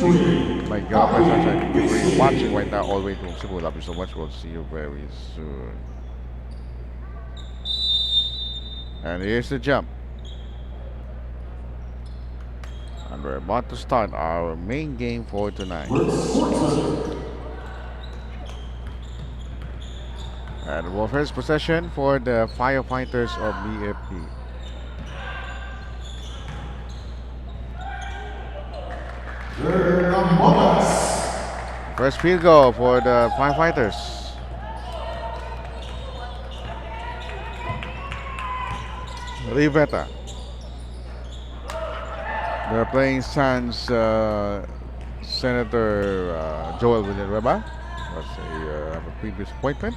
My God, my sunshine, thank you for watching right now all the way from Cebu. Love you so much. We'll see you very soon. And here's the jump. And we're about to start our main game for tonight. And our first possession for the Firefighters of BFP. First field goal for the Firefighters. Rivetta. They're playing sans Senator Joel Villanueva. That's a previous appointment.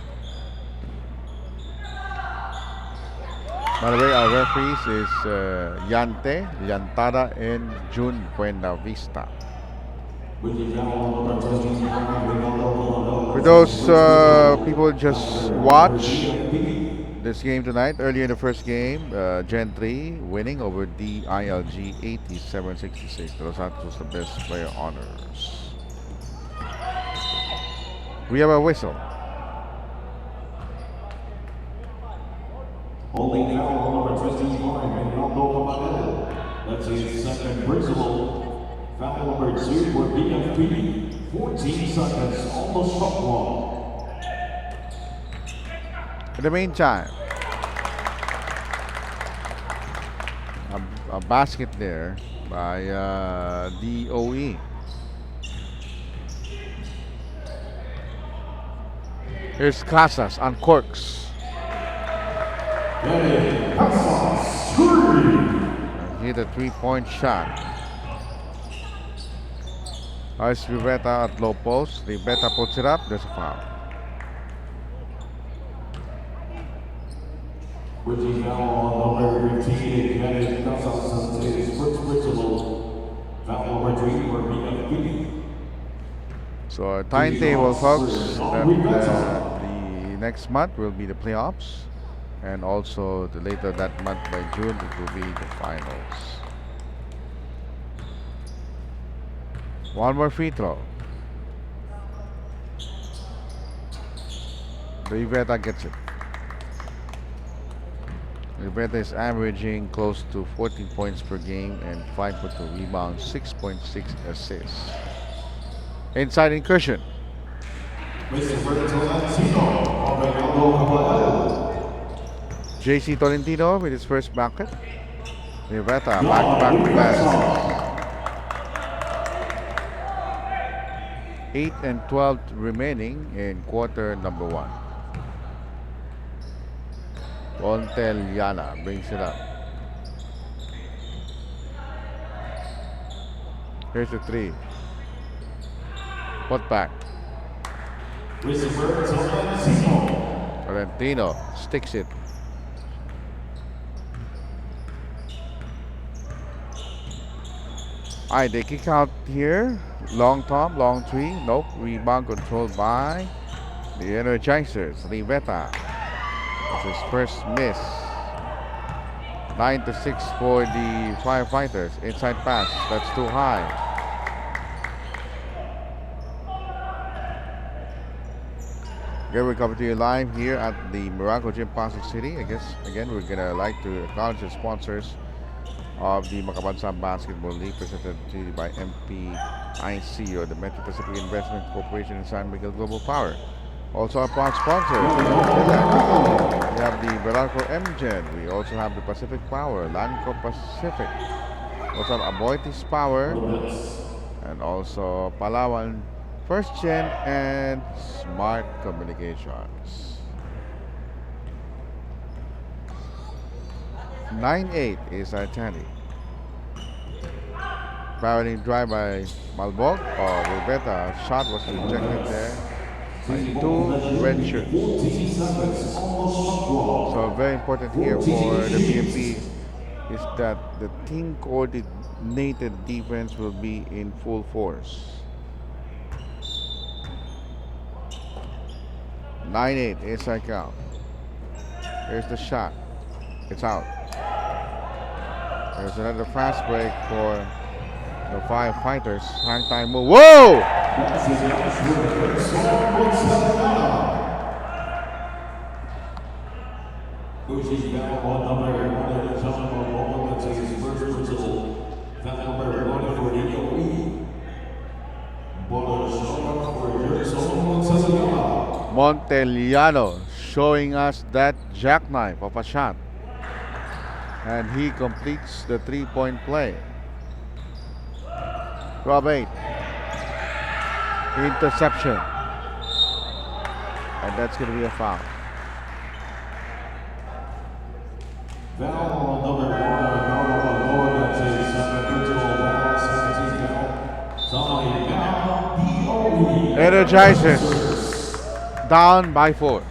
By the way, our referees is Yante, Yantada, and June Buenavista. For those people just watch this game tonight, earlier in the first game, Gen 3 winning over DILG 87-66. De Los Santos was the best player honors. We have a whistle. Holding foul number 25, Ronaldo Cabanel. That's his second personal. Foul number 2 for BFP. 14 seconds on the shot clock. In the meantime, a basket there by DOE. Here's Casas on corks. Hit a three-point shot. It's Rivetta at low post. Rivetta puts it up. There's a foul. Which foul number 15, Kenneth Casas, his first personal. Foul number 3 for BFP. So our timetable, folks, the next month will be the playoffs, and also later that month by June it will be the finals. One more free throw. Rivetta gets it. Rivetta is averaging close to 14 points per game and 5.2 rebounds, 6.6 assists. Inside incursion. JC Tolentino with his first bucket. Rivetta back-to-back baskets. 8 and 12 remaining in quarter number 1. Montel Yana brings it up. Here's the 3. Put back. Tolentino sticks it. Alright, they kick out here. Long Tom, long 3. Nope. Rebound controlled by the Energizers. Rivetta. That's his first miss. 9-6 for the Firefighters. Inside pass. That's too high. Again, we're coming to you live here at the Morocco Gym, Pasig City. I guess, again, we're going to like to acknowledge the sponsors of the Makabansa Basketball League, presented to you by MPIC, or the Metro Pacific Investment Corporation and San Miguel Global Power. Also our proud sponsors. We have the Velarco MGen. We also have the Pacific Power, Lanco Pacific. We also have Aboitiz Power, and also Palawan First Gen and Smart Communications. 9-8 is our tally. Barreling drive by Malbog. Oh, Rivetta. Shot was rejected there by 2 red shirts. So very important here for the BFP is that the team coordinated defense will be in full force. 9-8 is our count. Here's the shot. It's out. There's another fast break for The Firefighters. Hang time move. Whoa! That's his last word. Someone pushing down on number one of the gentlemen moment that takes his first principle. Foul number one for DOE. Montellano showing us that jackknife of a shot. And he completes the 3-point play. 12-8. Interception. And that's going to be a foul. Foul number one, that's his individual foul, 17 foul. Down, DOE Energizers down by 4.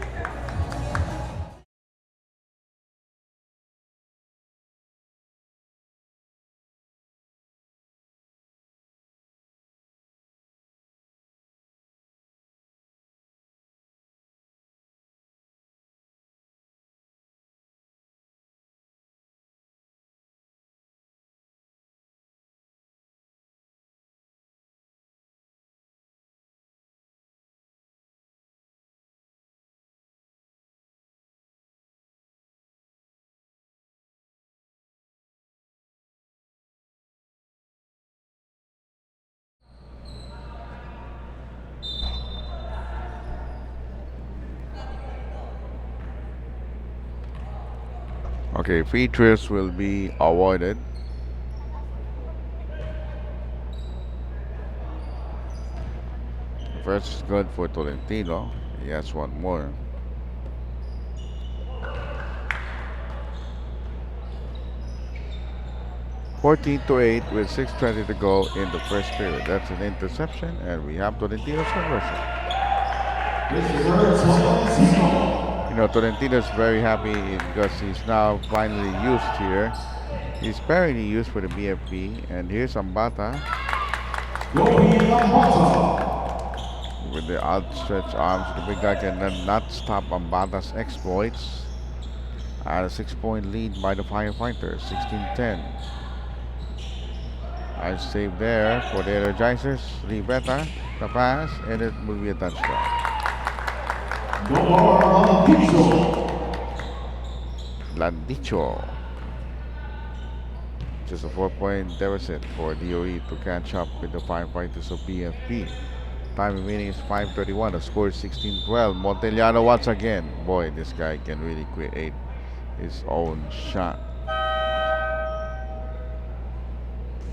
Okay, free throws will be avoided. First is good for Tolentino. He has one more. (14-8) with 6:20 to go in the first period. That's an interception, and we have Tolentino's conversion. You know, Tolentino's very happy because he's now finally used here. He's sparingly used for the BFP, and here's Ambata with the outstretched arms. The big guy can not stop Ambata's exploits. At a 6-point lead by the Firefighters, 16-10. Nice save there for the Energizers. Rivetta, the pass, and it will be a touchdown. Landicho. Just a 4-point deficit for DOE to catch up with the Firefighters of BFP. Time remaining is 5:31. The score is 16-12. Montellano once again. Boy, this guy can really create his own shot.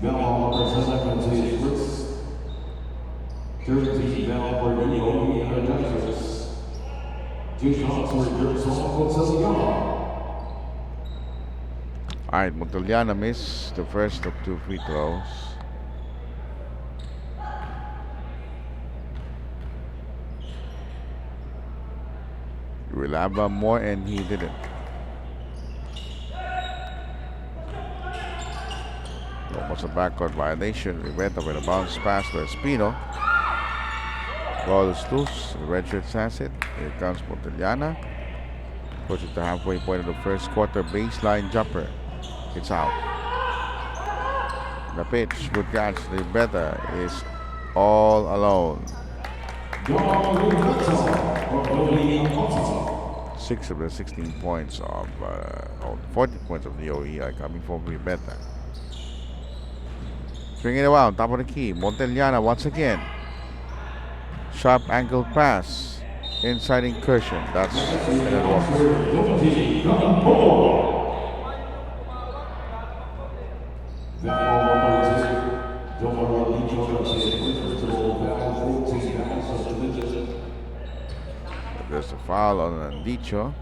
Bell represents his first 13 Bell for DOE Energizers. 2 shots for Jersey. Alright, Montellano missed the first of 2 free throws. He will have one more, and he didn't. Almost a backcourt violation. We went up with a bounce pass to Espino. Ball is loose. The red shirt has it. Here comes Montellano. Pushes the halfway point of the first quarter. Baseline jumper. It's out. The pitch. Good catch. The better is all alone. 6 of the 16 points of 40 points of the OE are coming from Ribeta. Swing it around, top of the key. Montellano once again. Sharp angle pass. Inside incursion. That's another one. There's a foul on Andicho.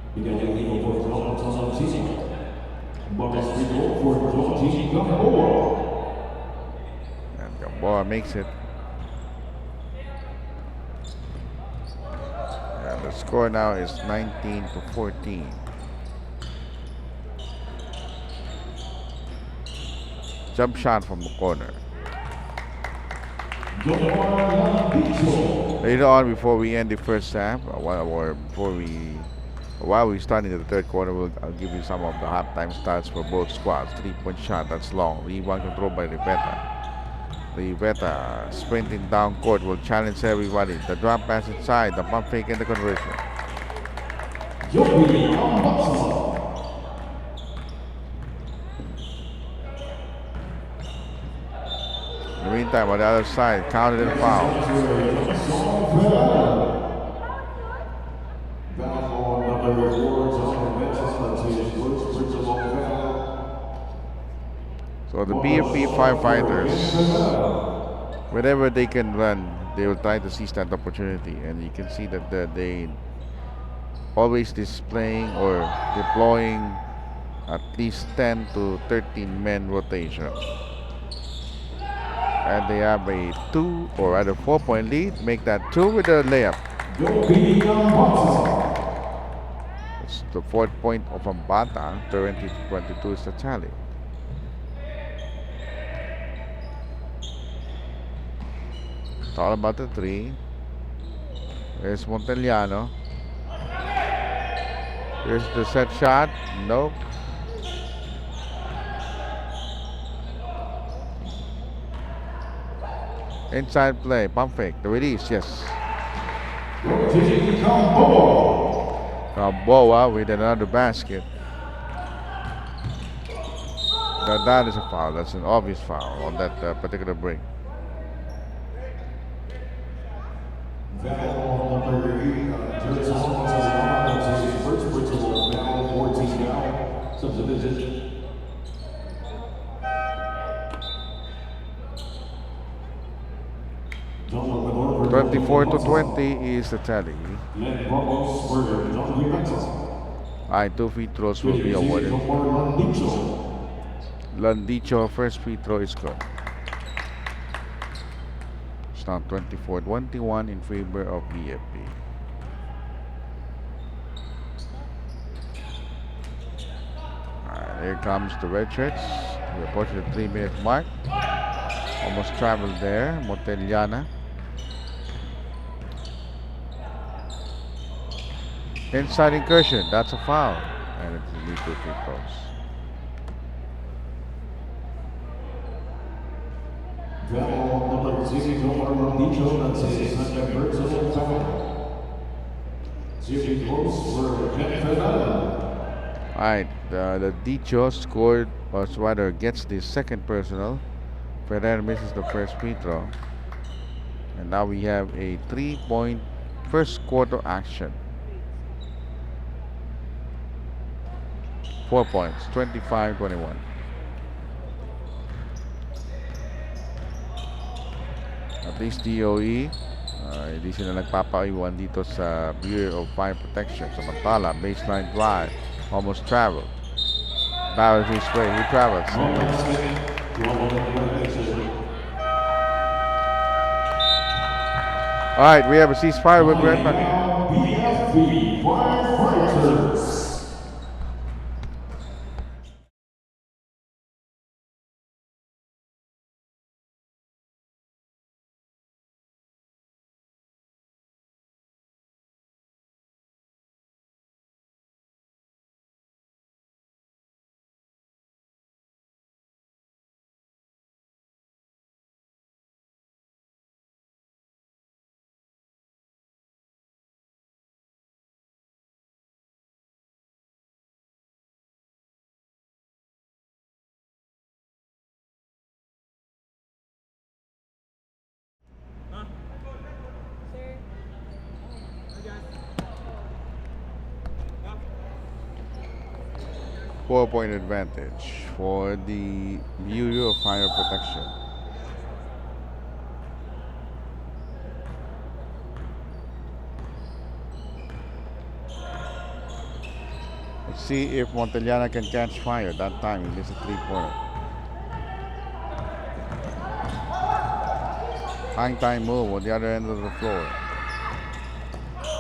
And Gamboa makes it. And the score now is 19-14. Jump shot from the corner. Later on, before we end the first half, while we're starting the third quarter, I'll give you some of the halftime stats for both squads. 3-point shot, that's long. Rebound control by Ripeta. Rivetta sprinting down court will challenge everybody. The drop pass inside, the pump fake and the conversion. DOE Energizers. In the meantime, on the other side, counted and fouled. So the BFP Firefighters, wherever they can run, they will try to seize that opportunity. And you can see that they always displaying or deploying at least 10 to 13 men rotation. And they have a 2 or rather 4-point lead. Make that 2 with a layup. It's the 4th point of Ambata. 20-22 is the tally. It's all about the 3. There's Montellano. Here's the set shot. Nope. Inside play, pump fake, the release, yes. Gamboa with another basket. That is a foul. That's an obvious foul on that particular break. Subdivision. 24-20 is the tally. Alright, 2 free throws will be awarded. Landicho, first free throw is good. It's now 24-21 in favor of BFP. Alright, here comes the red shirts. We're approaching the 3-minute mark. Almost traveled there. Montellana. Inside incursion, that's a foul. And it's a 2 free throws. Alright, the Dicho scored, or rather gets the second personal. Ferrer misses the first free throw. And now we have a 3-point first quarter action. 4 points, 25-21. At least DOE, hindi sila nagpapaiwan dito sa Bureau of Fire Protection. Samantala, baseline drive, almost traveled. Barrels his way, he travels. Alright, we have a ceasefire, we'll be right back. BFP Firefighters. Four-point advantage for the Bureau of Fire Protection. Let's see if Montellana can catch fire. That time he missed a 3-pointer. Hang time move on the other end of the floor.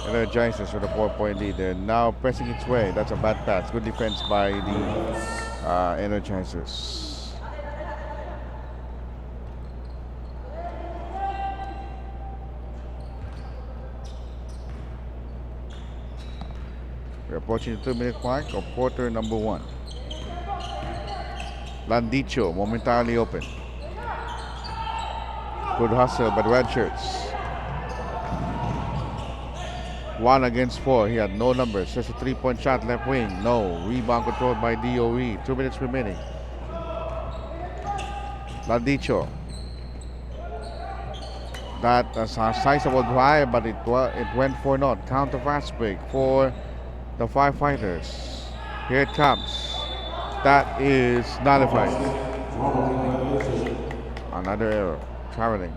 Energizers with a 4-point lead. They're now pressing its way. That's a bad pass. Good defense by the Energizers. We're approaching the 2-minute mark of quarter number 1. Landicho momentarily open. Good hustle by the red shirts. 1 against 4. He had no numbers. Just a 3-point shot left wing. No. Rebound controlled by DOE. 2 minutes remaining. Ladicho. That is a sizable drive, but it went for naught. Counter fast break for the Firefighters. Here it comes. That is nullified. Another error. Traveling.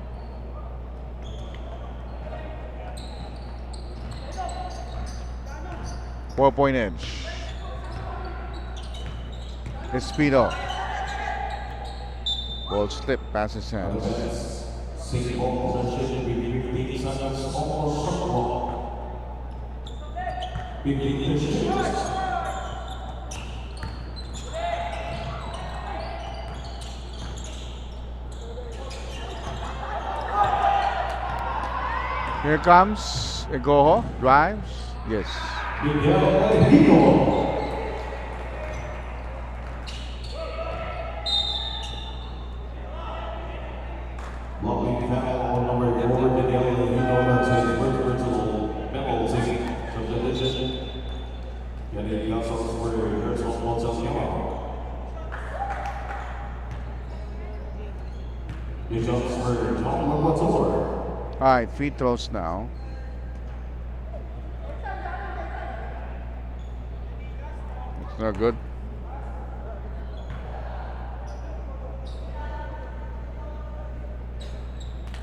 Four-point edge. Espido. Ball slip past his hands. Single possession with 15 seconds, almost shot clock. 15 seconds. Here comes Egoho. Drives. Yes. Blocking foul on number 4, Daniel Hino. That's his first personal penalty. Substitution. Getting yourself for the rehearsal once again. Bishops for John Lavator. Alright, free throws now. It's not good.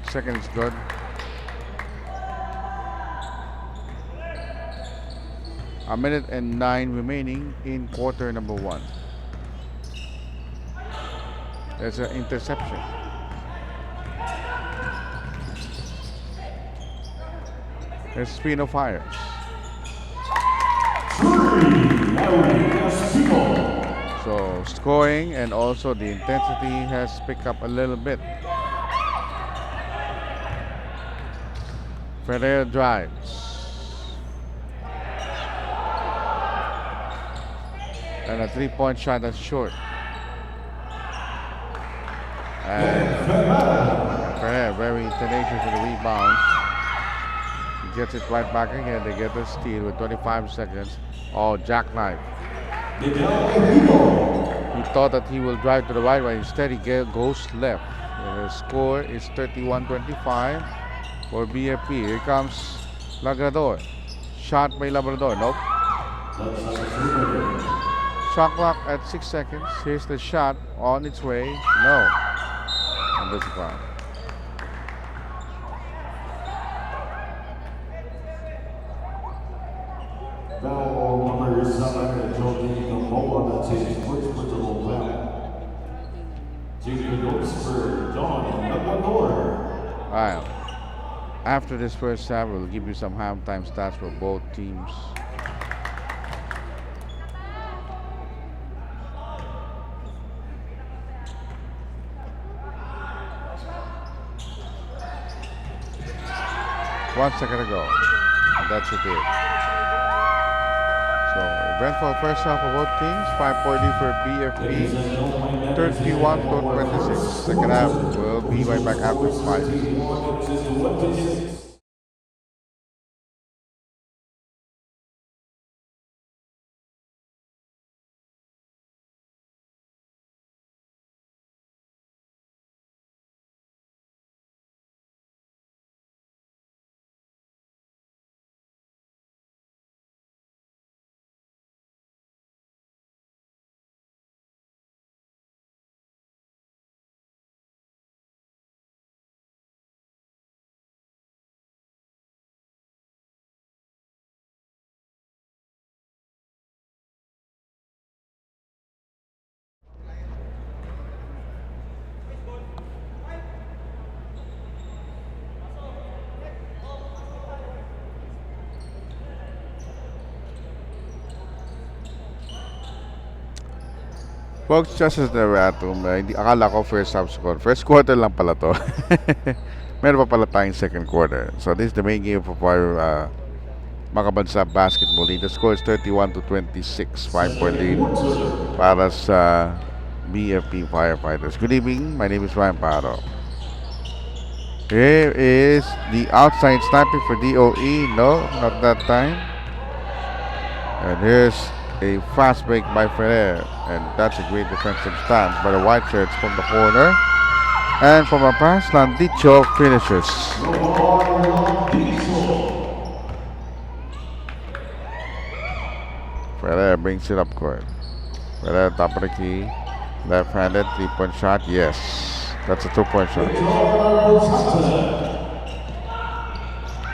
Second is good. A minute and 9 remaining in quarter number 1. There's an interception. Espino fires. So scoring and also the intensity has picked up a little bit. Ferrer drives. And a 3-point shot that's short. And Ferrer very tenacious with the rebounds. He gets it right back again. They get the steal with 25 seconds. Oh, jackknife. He thought that he will drive to the right, but instead he goes left. And the score is 31-25 for BFP. Here comes Labrador. Shot by Labrador. Nope. Shot clock at 6 seconds. Here's the shot on its way. No. And that's a foul. Foul number 7, Jordan Gamboa. That's his first personal foul. Junior goes for John Lavator. Alright. After this first half, we'll give you some halftime stats for both teams. One second ago. And that's it. So, eventful first half for both teams. 5-point lead for BFP. 31-26. Second half will be right back after 5. Folks, just as the erratum, hindi akala ko first half score. First quarter lang pala to. Meron pa pala tayong second quarter. So this is the main game for our Makabansa Basketball League. The score is 31-26. 5-point lead para sa BFP Firefighters. Good evening. My name is Ryan Paro. Here is the outside sniping for DOE. No, not that time. And here's a fast break by Ferrer. And that's a great defensive stance by the white shirts from the corner. And from a pass, Landicho finishes. Ferrer brings it up court. Ferrer top of the key. Left-handed 3-point shot. Yes. That's a 2-point shot.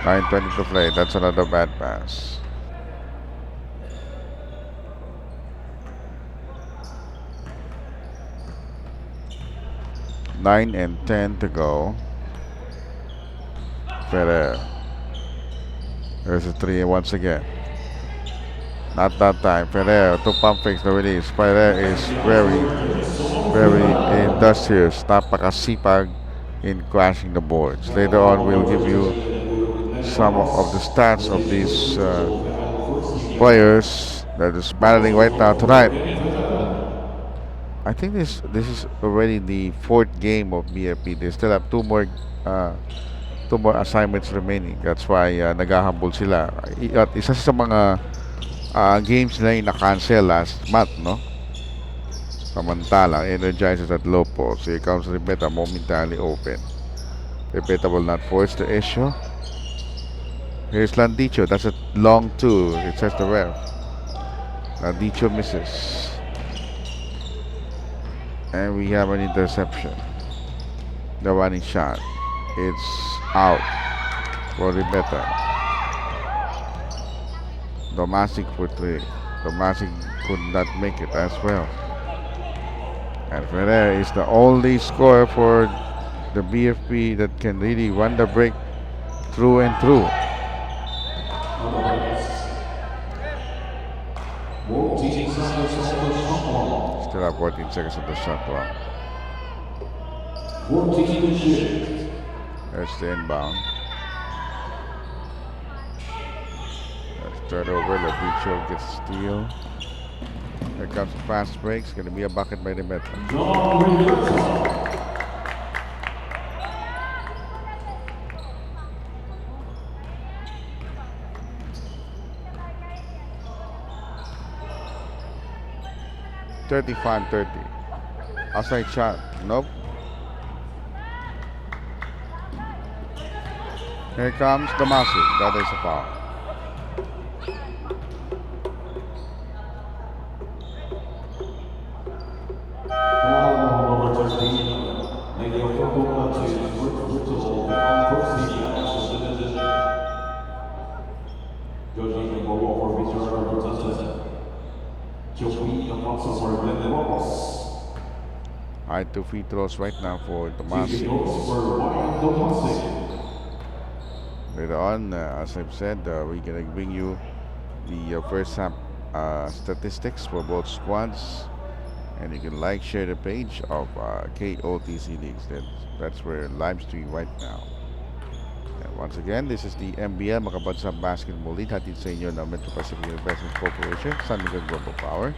9:20 to play. That's another bad pass. 9 and 10 to go. Ferrer. There's a 3 once again. Not that time. Ferrer to pump fakes the release. Ferrer is very, very industrious. Napakasipag in crashing the boards. Later on, we'll give you some of the stats of these players that is battling right now tonight. I think this is already the fourth game of BFP. They still have two more assignments remaining. That's why naghahabol sila. At isa sa mga games nila yung na-cancel last month, no? Samantala, Energizers at Lopo. So here comes Rebeta momentarily open. Rebeta will not force the issue. Here's Landicho. That's a long 2. It says the ref. Landicho misses. And we have an interception. The running shot. It's out for Rebeta. Domasic for 3. Domasic could not make it as well. And Ferrer is the only scorer for the BFP that can really run the break through and through. Still have 14 seconds of the shot clock. There's the inbound. Let's turn over. Landicho gets a steal. Here comes a fast break. It's going to be a bucket by the Meta. (35-30). Outside shot. Nope. Here comes the Massive. That is a foul. High 2 free throws right now for Tomasi. Later on, as I've said, we're going to bring you the first half statistics for both squads. And you can like, share the page of KOTC Leagues. That's where live stream right now. And once again, this is the MBL Makabansang Basketball League. Hatid sa inyo ng Metro Pacific Investment Corporation, San Miguel Global Power,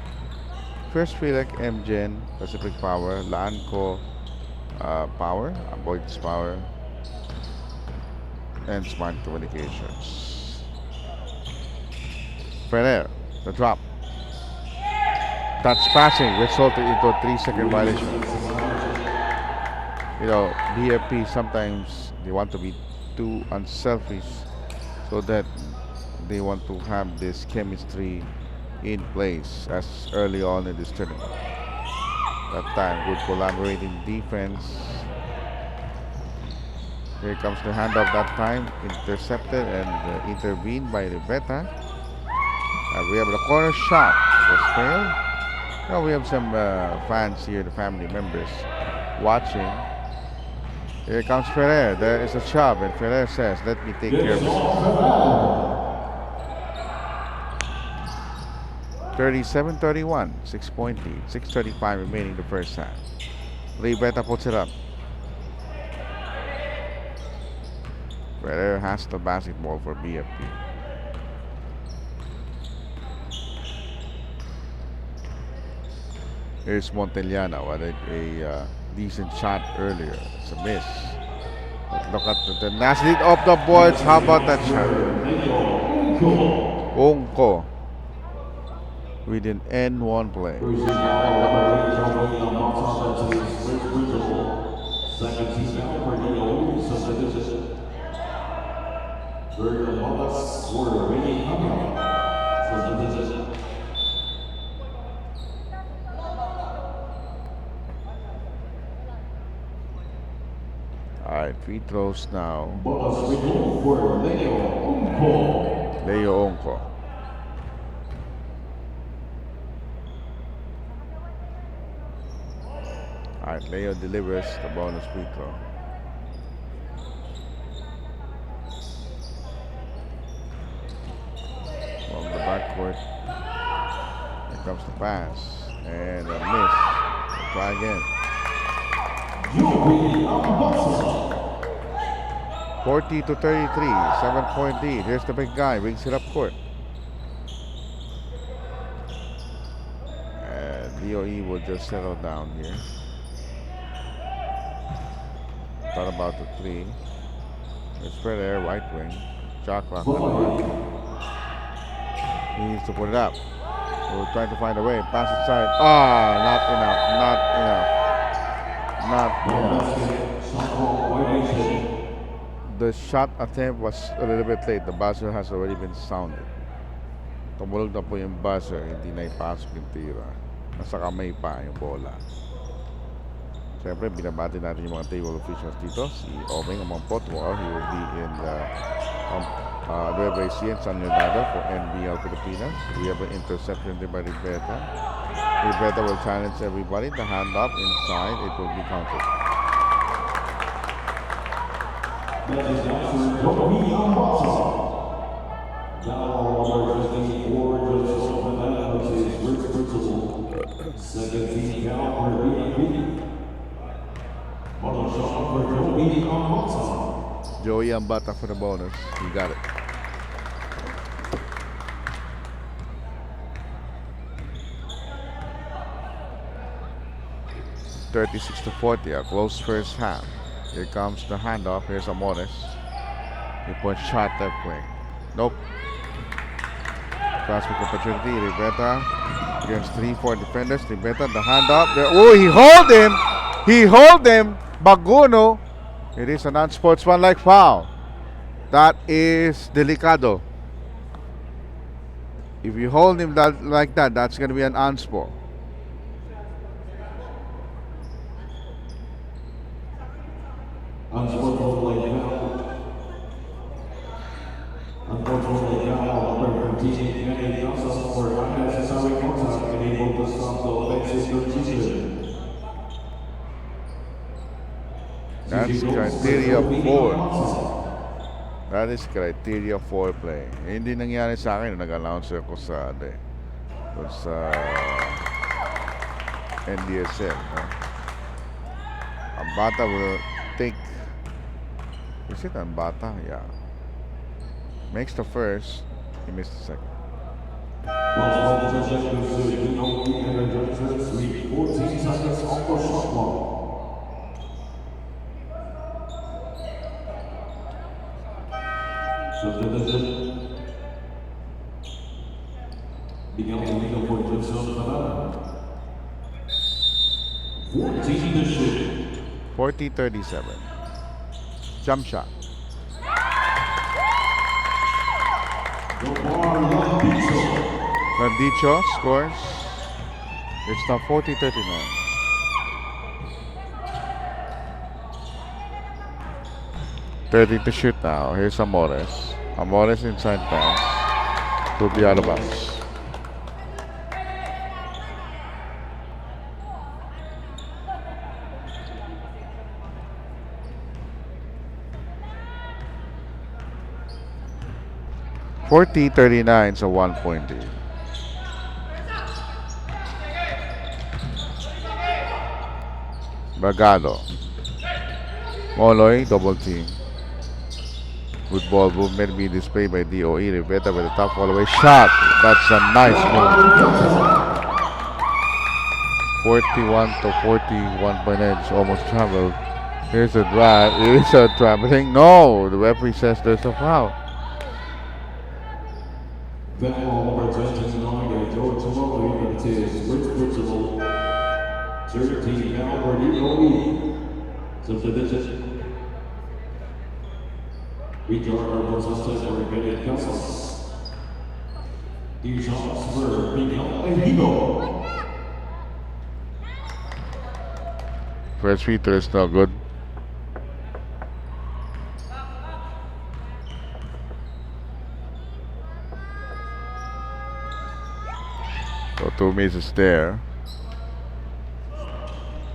First Philec, MGen, Pacific Power, Laanco Power, Avoidance Power, and Smart Communications. Ferrer, the drop. Touch passing resulted into a 3-second violation. You know, BFP sometimes they want to be too unselfish so that they want to have this chemistry in place as early on in this tournament. That time, good collaborating defense. Here comes the handoff that time, intercepted and intervened by Rebeta. We have the corner shot. It was failed. Now we have some fans here, the family members, watching. Here comes Ferrer. There is a shove, and Ferrer says, "Let me take care of this." 37-31, 6-point lead, 6:35 remaining the first half. Rebeta puts it up. Ferrer has the basketball for BFP. Here's Montellana. What a decent shot earlier. It's a miss. Look at the nasty lead off the boards. How about that shot? Onko with an N1 play. Alright, free throws now. Leo Onko. Alright, Leo delivers the bonus free throw. From the backcourt. Here comes the pass. And a miss. We'll try again. 40 to 33. 7-point lead. Here's the big guy. Brings it up court. And DOE will just settle down here. Thought about the three. It's spread there, right wing. Shot clock on the right. He needs to put it up. We're trying to find a way. Pass inside. Ah, not enough. The shot attempt was a little bit late. The buzzer has already been sounded. Tumulog na po yung buzzer. Hindi na ipasok yung tira. Nasa kamay pa yung bola. Siyempre, binabati natin yung mga table officials dito. Si Omeng Amampot. Well, he will be in the Nueva Ecija and San Leonardo for NBL Pilipinas. We have an interception there by Riveta. Riveta will challenge everybody. The hand up inside. It will be counted. Joey Ambata for the bonus. You got it. (36-40), a close first half. Here comes the handoff. Here's Amores. He puts shot left wing. Nope. Fast break opportunity. Riveta against 3-4 defenders. Riveta, the handoff. Oh, he hold him. He hold him. Baguno. It is a non-sportsmanlike foul. That is delicado. If you hold him like that, that's going to be an unsport. That's criteria 4. That is criteria 4 play. Hindi nangyari sa akin nung nag-announce ako sa NDSL. Ambata will take. Is it Ambata? Yeah. Makes the first. He missed the second. 14 seconds on the shot clock. Began the legal for Joseph Nevada. 14 to shoot. 40-37. Jump shot. Landicho scores. It's now 40-39. Ready to shoot now. Here's Amores. Amores inside pass. To the out of bounds. (40-39) is a 1-point lead. Bragado. Moloy, double team. Good ball movement being displayed by DOE. Riveta with a top follow-away shot. That's a nice move. 41-40, 1 point edge. Almost traveled. Here's a drive. It is a traveling. No, the referee says there's a foul. Foul number 29, Joe Tomori, that is first principal. 13 foul for DOE. Subdivision. Rejoin our process for embedded councils. These shots for Miguel and Higo. First free throw is not good. So 2 minutes is there.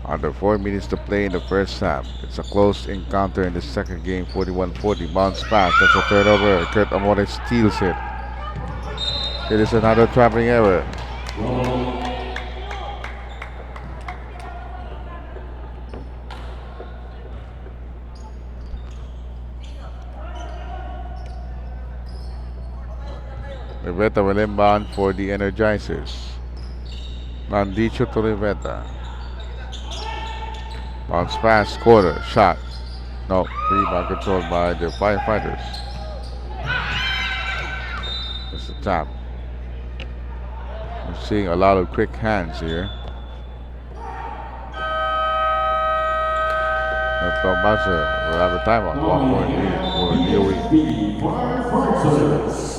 Under 4 minutes to play in the first half. It's a close encounter in the second game, 41-40. Bounce pass. That's a turnover. Kurt Amore steals it. It is another traveling error. Rivetta will inbound for the Energizers. Landicho to Rivetta. Bounce pass, quarter, shot. No, rebound controlled by the Firefighters. It's a tap. We're seeing a lot of quick hands here. From Buzzer will have a timeout. 1 point lead for DOE. BFP Firefighters.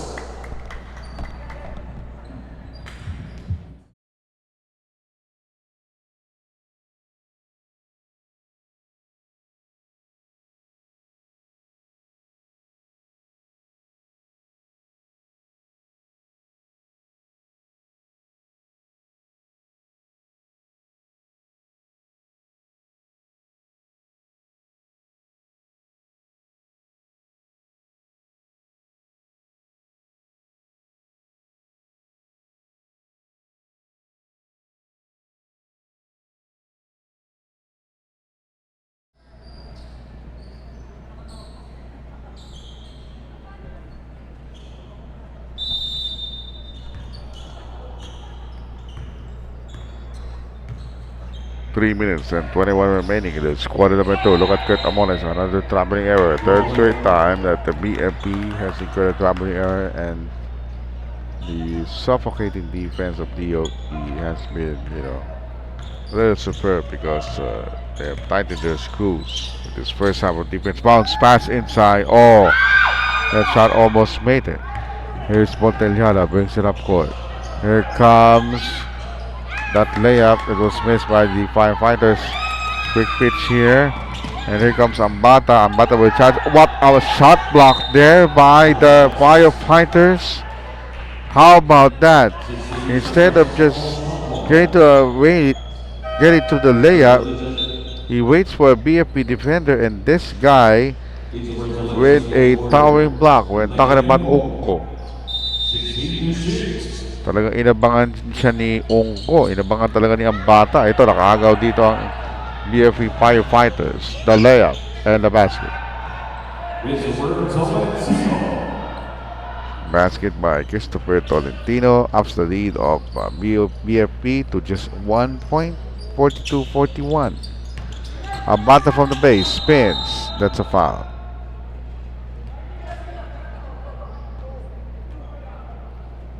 Three minutes and 21 remaining in this quarter number 2. Look at Kurt Amones, another traveling error. Third straight time that the BFP has incurred a traveling error, and the suffocating defense of DOE has been, a little superb because they have tightened their screws. In this first half of defense, bounce pass inside. Oh, that shot almost made it. Here's Montellada, brings it up court. Here comes that layup. It was missed by the Firefighters. Quick pitch here. And here comes Ambata. Ambata will charge. What a shot block there by the Firefighters. How about that? Instead of just getting to the layup, he waits for a BFP defender, and this guy with a towering block. We're talking about Ungko. Talagang inabangan siya ni Ungko. Inabangan talaga ni Ambata. Ito, nakagaw dito ang BFP Firefighters. The layup and the basket. Basket by Christopher Tolentino ups the lead of BFP to just 1 point, 42-41. Ambata from the base, spins. That's a foul.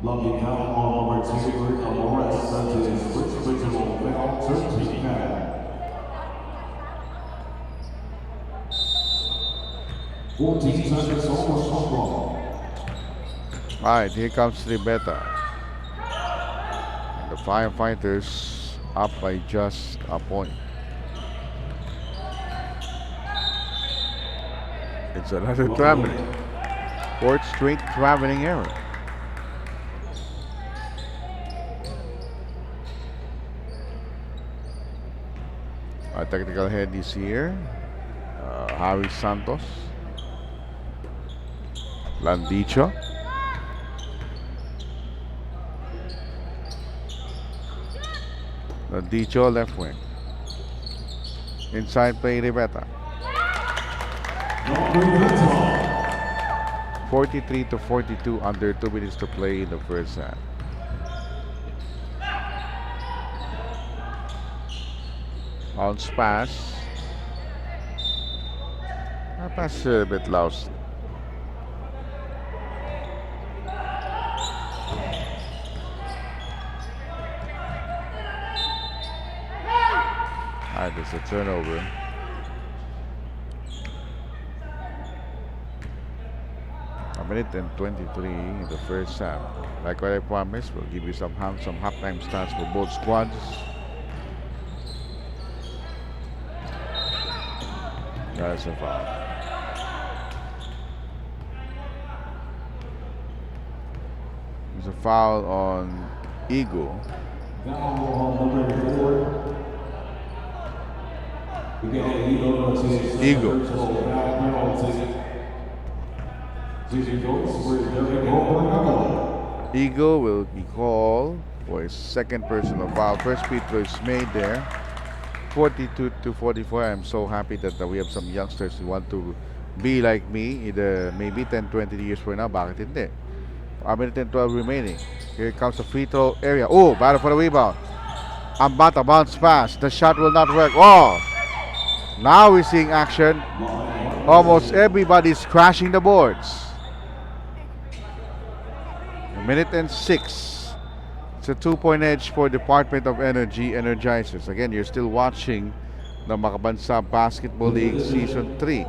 Lovely foul on number 2, Amores, that is first principal foul, 13 foul. Seconds, almost shot ball. Alright, here comes Ribeta. The Firefighters up by just a point. It's another traveling. Fourth straight traveling error. Our technical head is here. Harry Santos. Landicho. Landicho left wing. Inside play Rivetta. 43-42 under 2 minutes to play in the first half. Bounce pass. Pass a bit loud. Alright, there's a turnover. A minute and 23 in the first half. Like what I promised, we'll give you some halftime stats for both squads. That's a foul. There's a foul on Eagle. Eagle. Eagle will be called for his second personal foul. First free throw is made there. 42 to 44. I'm so happy that we have some youngsters who want to be like me, either maybe 10, 20 years from now. Bakit hindi? A minute and 12 remaining. Here comes the free throw area. Oh, battle for the rebound. Ambata bounce pass. The shot will not work. Oh! Now we're seeing action. Almost everybody's crashing the boards. A minute and 6. It's a 2-point edge for Department of Energy Energizers. Again, you're still watching the Makabansa Basketball League Season 3.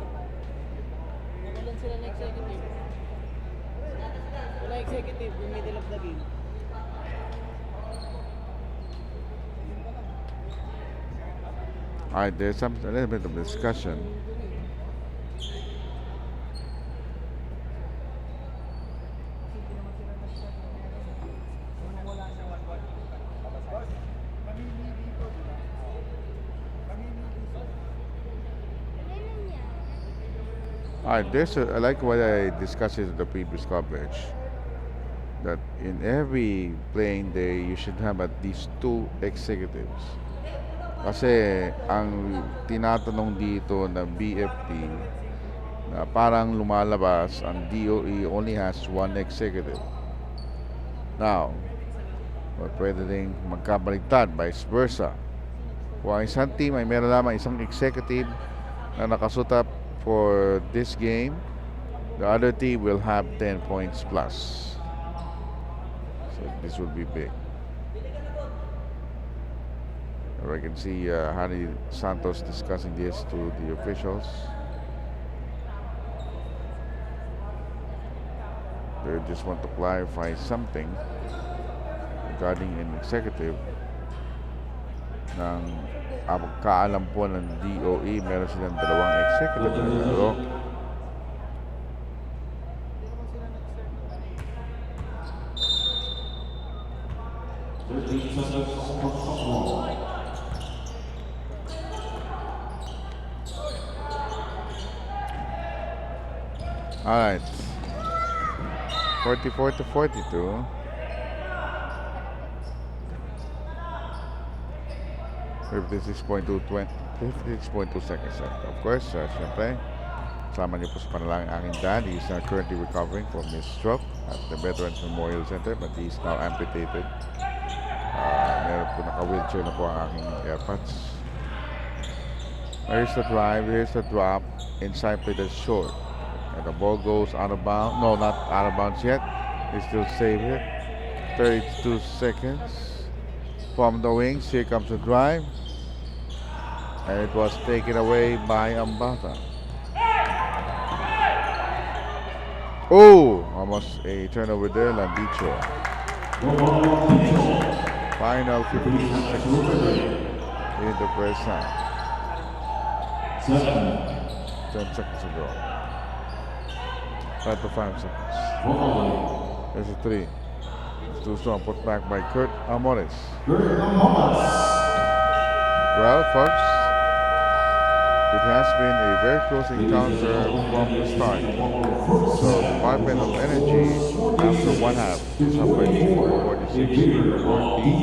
Alright, there's a little bit of discussion. Alright, I like what I discussed in the previous coverage. That in every playing day, you should have at least 2 executives. Kasi ang tinatanong dito ng BFP na parang lumalabas, ang DOE only has 1 executive. Now, pwede rin magkabaligtad, vice versa. Kung ang isang team ay meron lamang isang executive na nakasutat for this game, the other team will have 10 points plus. So this will be big. I can see Harry Santos discussing this to the officials. They just want to clarify something regarding an executive. Ng kaalam po ng DOE, meron silang 2 executive na laro. Alright. 44 to 42. 56.2 seconds left. Of course, syempre, sama niyo po sa panalangin aking dad. He is currently recovering from his stroke at the Veterans Memorial Center, but he is now amputated. Meron po naka-wheelchair na po ang aking airpods. Here's the drive, here's the drop. Inside play that's short. And the ball goes out of bounds. No, not out of bounds yet. They still save it. 32 seconds. From the wings, here comes the drive. And it was taken away by Ambata. Oh, almost a turnover there, Landicho. Final 15 seconds in the first half. 10 seconds ago. 5 to 5 seconds. There's a 3. It's too strong. Put back by Kurt Amores. Well, folks, it has been a very close encounter from the start. So, Department of Energy, after one half, is up by 46 for the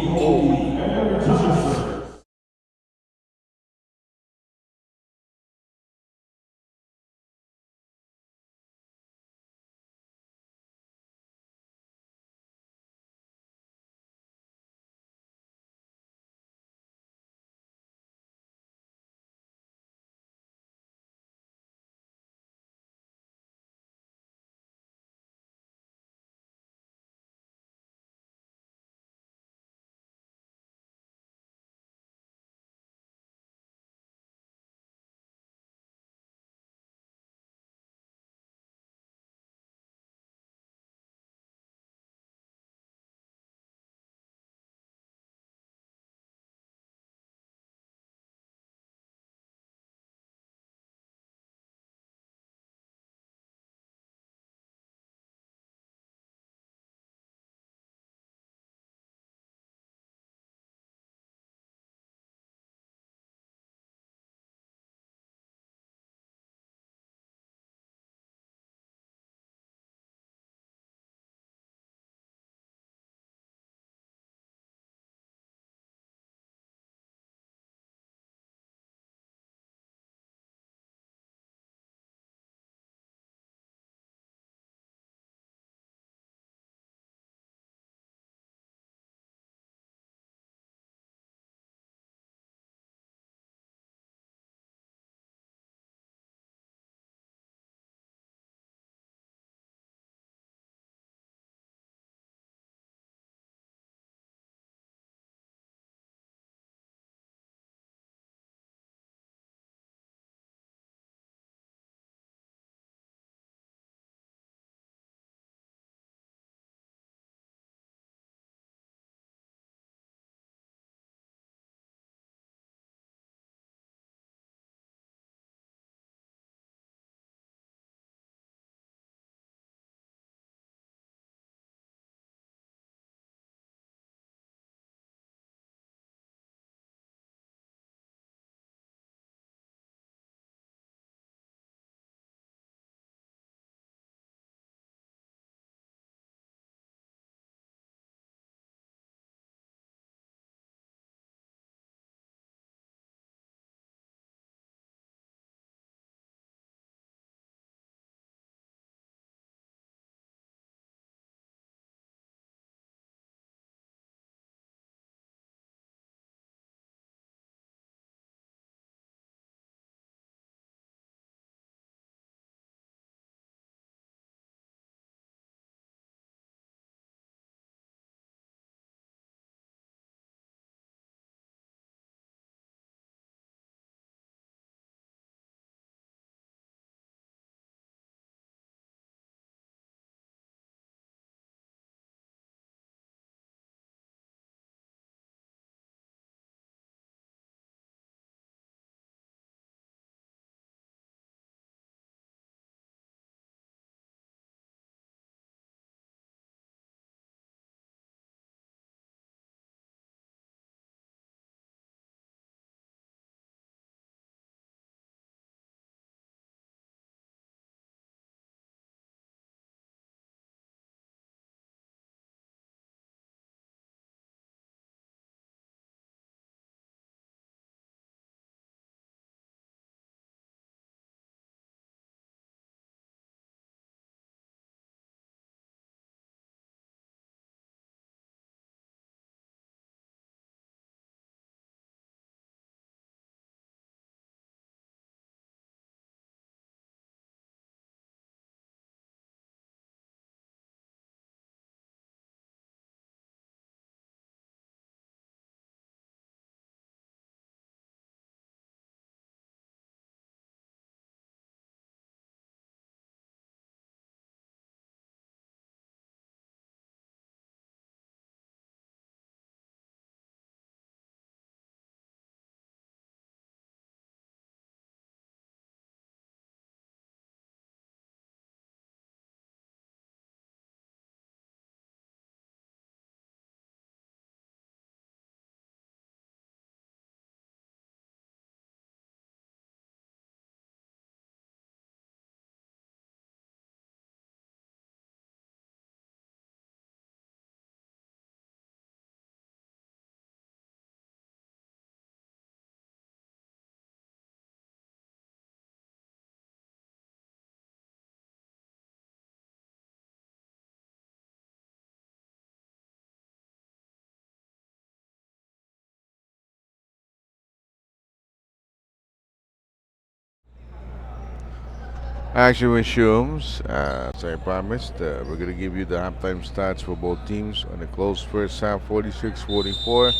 Action resumes. As I promised, we're going to give you the halftime stats for both teams on a close first half, 46-44.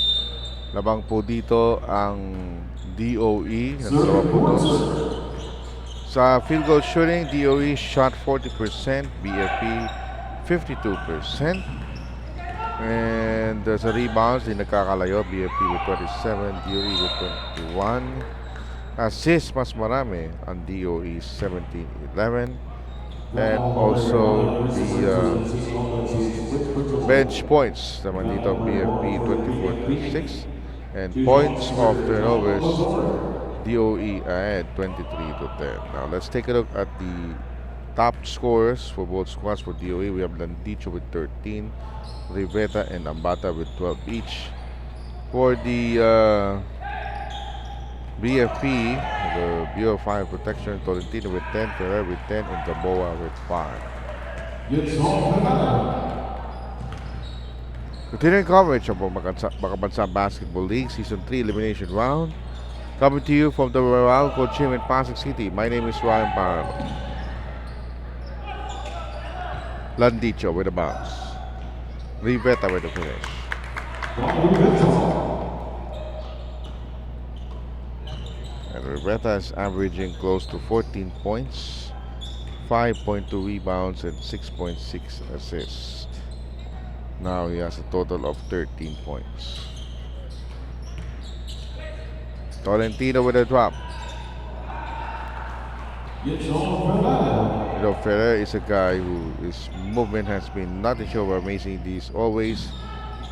Labang po dito ang DOE ng dalawa Serving point, puntos. sir. Sa field goal shooting, DOE shot 40%, BFP 52%. And sa rebounds, di nagkakalayo, BFP with 27, DOE with 21. Assists, mas marami ang DOE 17-11. And also the bench points naman dito, BFP 24-6. And points of turnovers, DOE ahead 23-10. Now let's take a look at the top scorers for both squads. For DOE, we have Landicho with 13, Riveta and Ambata with 12 each. For the BFP, the Bureau of Fire Protection, Tolentino with 10, Ferrer with 10, and Gamboa with 5. Continuing coverage of Makabansa Basketball League Season 3 Elimination Round. Coming to you from the Meralco Gym in Pasig City. My name is Ryan Parano. Landicho with a bounce. Riveta with the finish. And Riveta is averaging close to 14 points, 5.2 rebounds, and 6.6 assists. Now he has a total of 13 points. Tolentino with a drop. Ferrer is a guy who his movement has been nothing short of amazing. He's always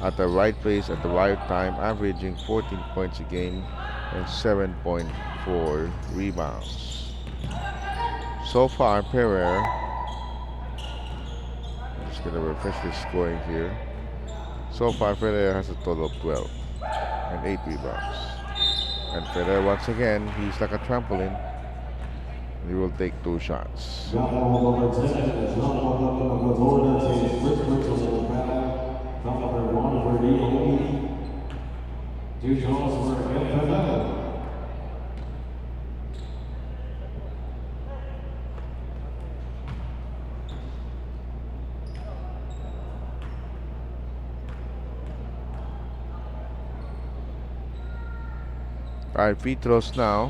at the right place at the right time, averaging 14 points a game and 7.4 rebounds. So far, Ferrer, I'm just going to refresh the scoring here. So far, Ferrer has a total of 12 and 8 rebounds. And Ferrer, once again, he's like a trampoline. He will take 2 shots. Alright, free throws now.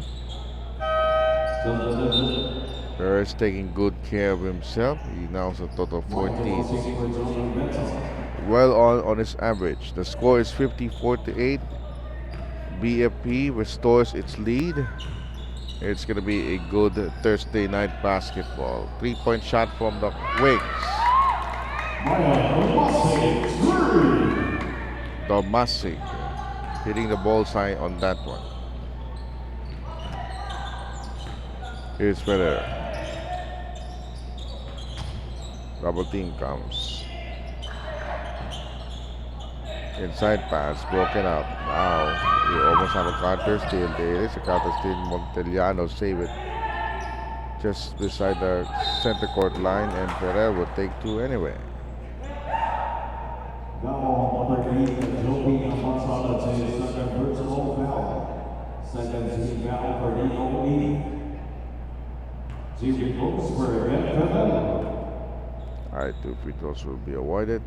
Ferrer is taking good care of himself. He now has a total of 14. Well on his average. The score is 54-8. BFP restores its lead. It's going to be a good Thursday night basketball. 3-point shot from the wings. Domasic hitting the bullseye on that one. Here's Ferrer. Double team comes. Inside pass, broken up. Now, we almost have a counter steal. There is a counter steal. Montellano save it just beside the center court line, and Ferrer will take 2 anyway. Alright, 2 free throws will be avoided.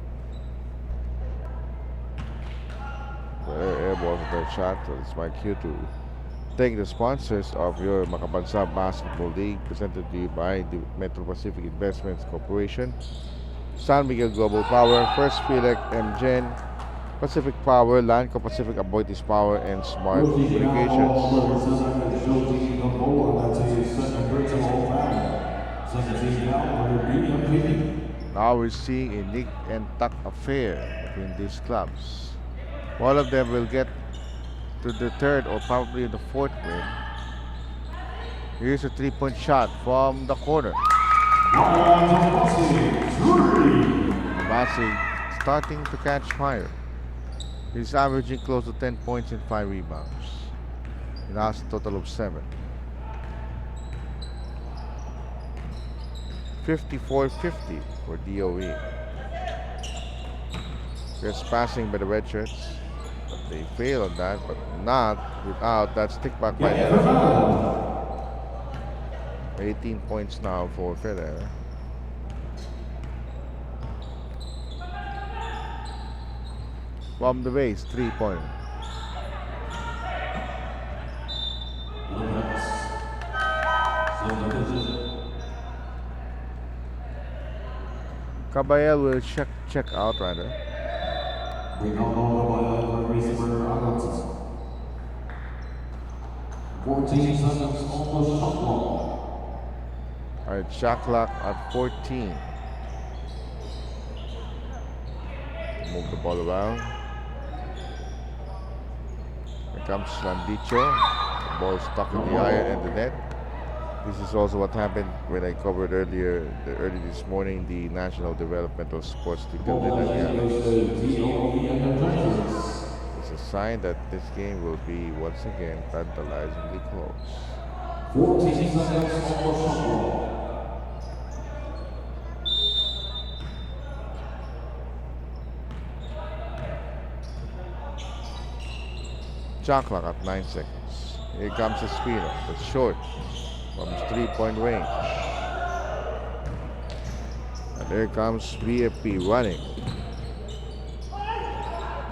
Airballs at that shot. So it's my cue to thank the sponsors of your Makabansa Basketball League, presented to you by the Metro Pacific Investments Corporation, San Miguel Global Power, First Philec, MGen, Pacific Power, Lanco Pacific Aboitiz Power, and Smart Communications. Now we're seeing a nick and tuck affair between these clubs. One of them will get to the 3rd or probably the 4th win. Here's a 3-point shot from the corner. Bassi starting to catch fire. He's averaging close to 10 points and 5 rebounds. He has a total of 7. 54-50 for DOE. Just passing by the red shirts. They fail on that, but not without that stick back by 18 points now for Federer. From the base, 3-point. Caballero will check out rather. Alright, shot clock at 14. Move the ball around. Here comes Landicho. The ball stuck in the iron and the net. This is also what happened when I covered early this morning the National Developmental Sports Team. It's a sign that this game will be once again tantalizingly close. 14 seconds on the shot clock. Shot clock at 9 seconds. Here comes Espino. That's short from 3-point range. And there comes BFP running.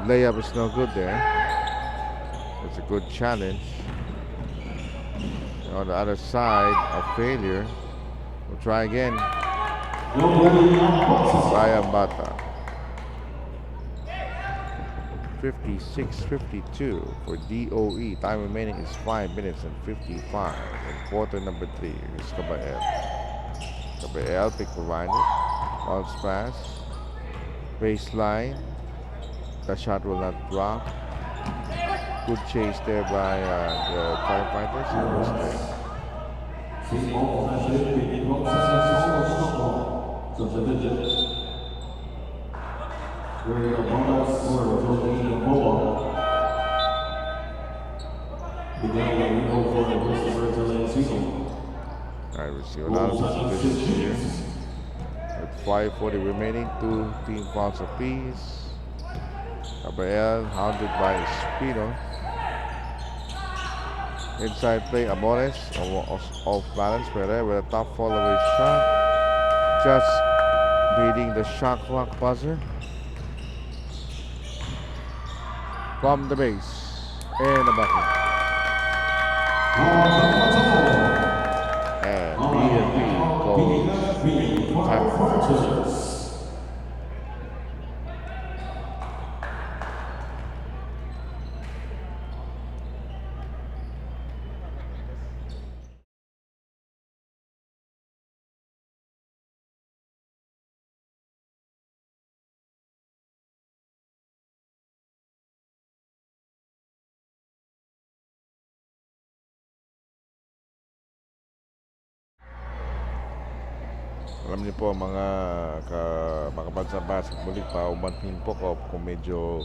Layup is no good there. It's a good challenge. And on the other side, a failure. We'll try again. Ryan Bata. 56-52 for DOE. Time remaining is 5 minutes and 55. And quarter number 3 is Caballero. Caballero pick provided. Bounce pass. Baseline. The shot will not drop. Good chase there by the Firefighters. Alright, we see a lot of positions here. With 5:40 remaining, 2 team fouls apiece. Gabriel hounded by Espino. Inside play, Amores off balance, Pereira with a top follow-away shot. Just beating the shot clock buzzer. From the base, and the bucket. And BFP goes time. Alam niyo po mga makabansa basketball league, paumanhin po ko kung medyo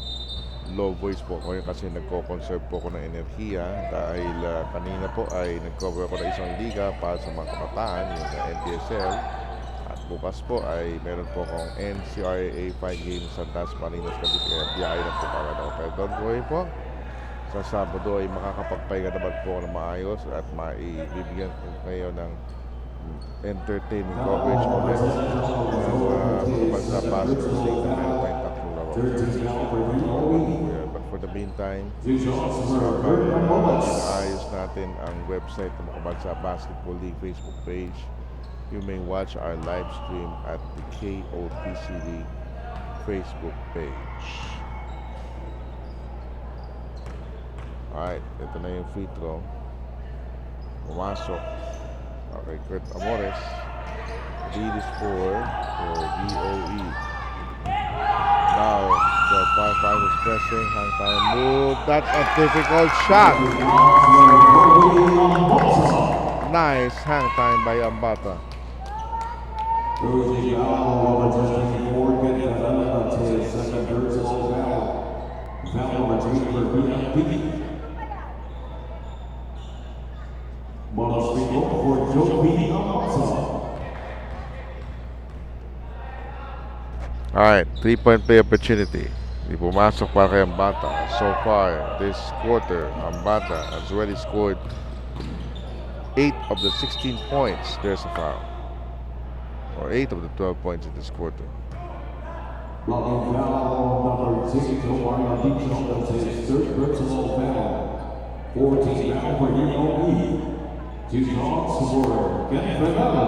low voice po ko kasi nagko-conserve po ko ng enerhiya dahil kanina po ay nag-cover ako ng isang liga para sa mga kabataan, yung NDSL, at bukas po ay meron po akong NCRAA 5 games sa Dasmariñas Cavite, kaya biyahe na po para ako. Pero don't worry po, sa Sabado ay makakapagpahinga naman po ako ng maayos at maibibigyan ko kayo ng entertaining coverage ulit ng bansa basketball league na meron tayong tatlong laro. But for the meantime, inaayos natin ang website ng Makabansa Basketball League Facebook page. You may watch our live stream at the KOTCD Facebook page. Alright, ito na yung free throw. Pumasok. Okay, Kurt Amores. Lead is for DOE. Now, the 5-5 is pressing. Hang time move. That's a difficult shot. Nice hang time by Ambata. Alright, 3-point play opportunity. Di pumasok para kay Ambata. So far, this quarter, Ambata has already scored 8 of the 16 points, there's a foul. Or 8 of the 12 points in this quarter. Blocking foul number 6, Omar Detail, that's his third personal foul. 14 foul for DOE. 2 shots for Ken Fernando.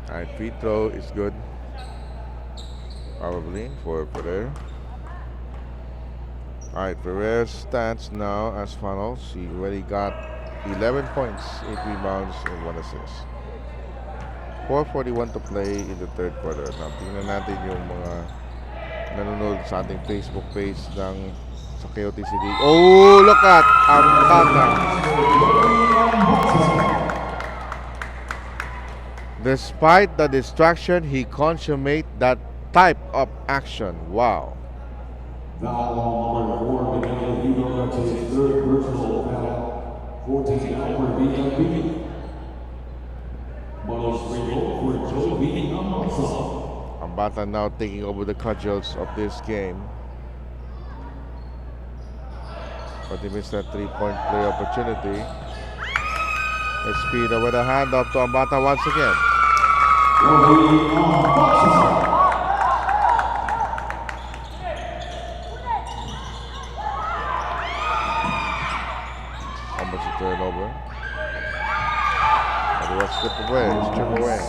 Alright, free throw is good. Probably for Ferrer. Alright, Ferrer's stats now as follows. He already got 11 points, 8 rebounds, and 1 assist. 4:41 to play in the third quarter. Now, tingnan natin yung mga nanonood sa ating Facebook page ng sa KOTCD. Oh, look at ang bata. Despite the distraction, he consummate that type of action. Wow. Foul number 4, Miguel Hugo, that's his third personal foul. 14 foul for BFP. Bonus free goal for Joey Amasa. Ambata now taking over the cudgels of this game. But he missed that 3-point play opportunity. Espino with a handoff to Ambata once again. Almost a turnover. But he was stripped away. Stripped away.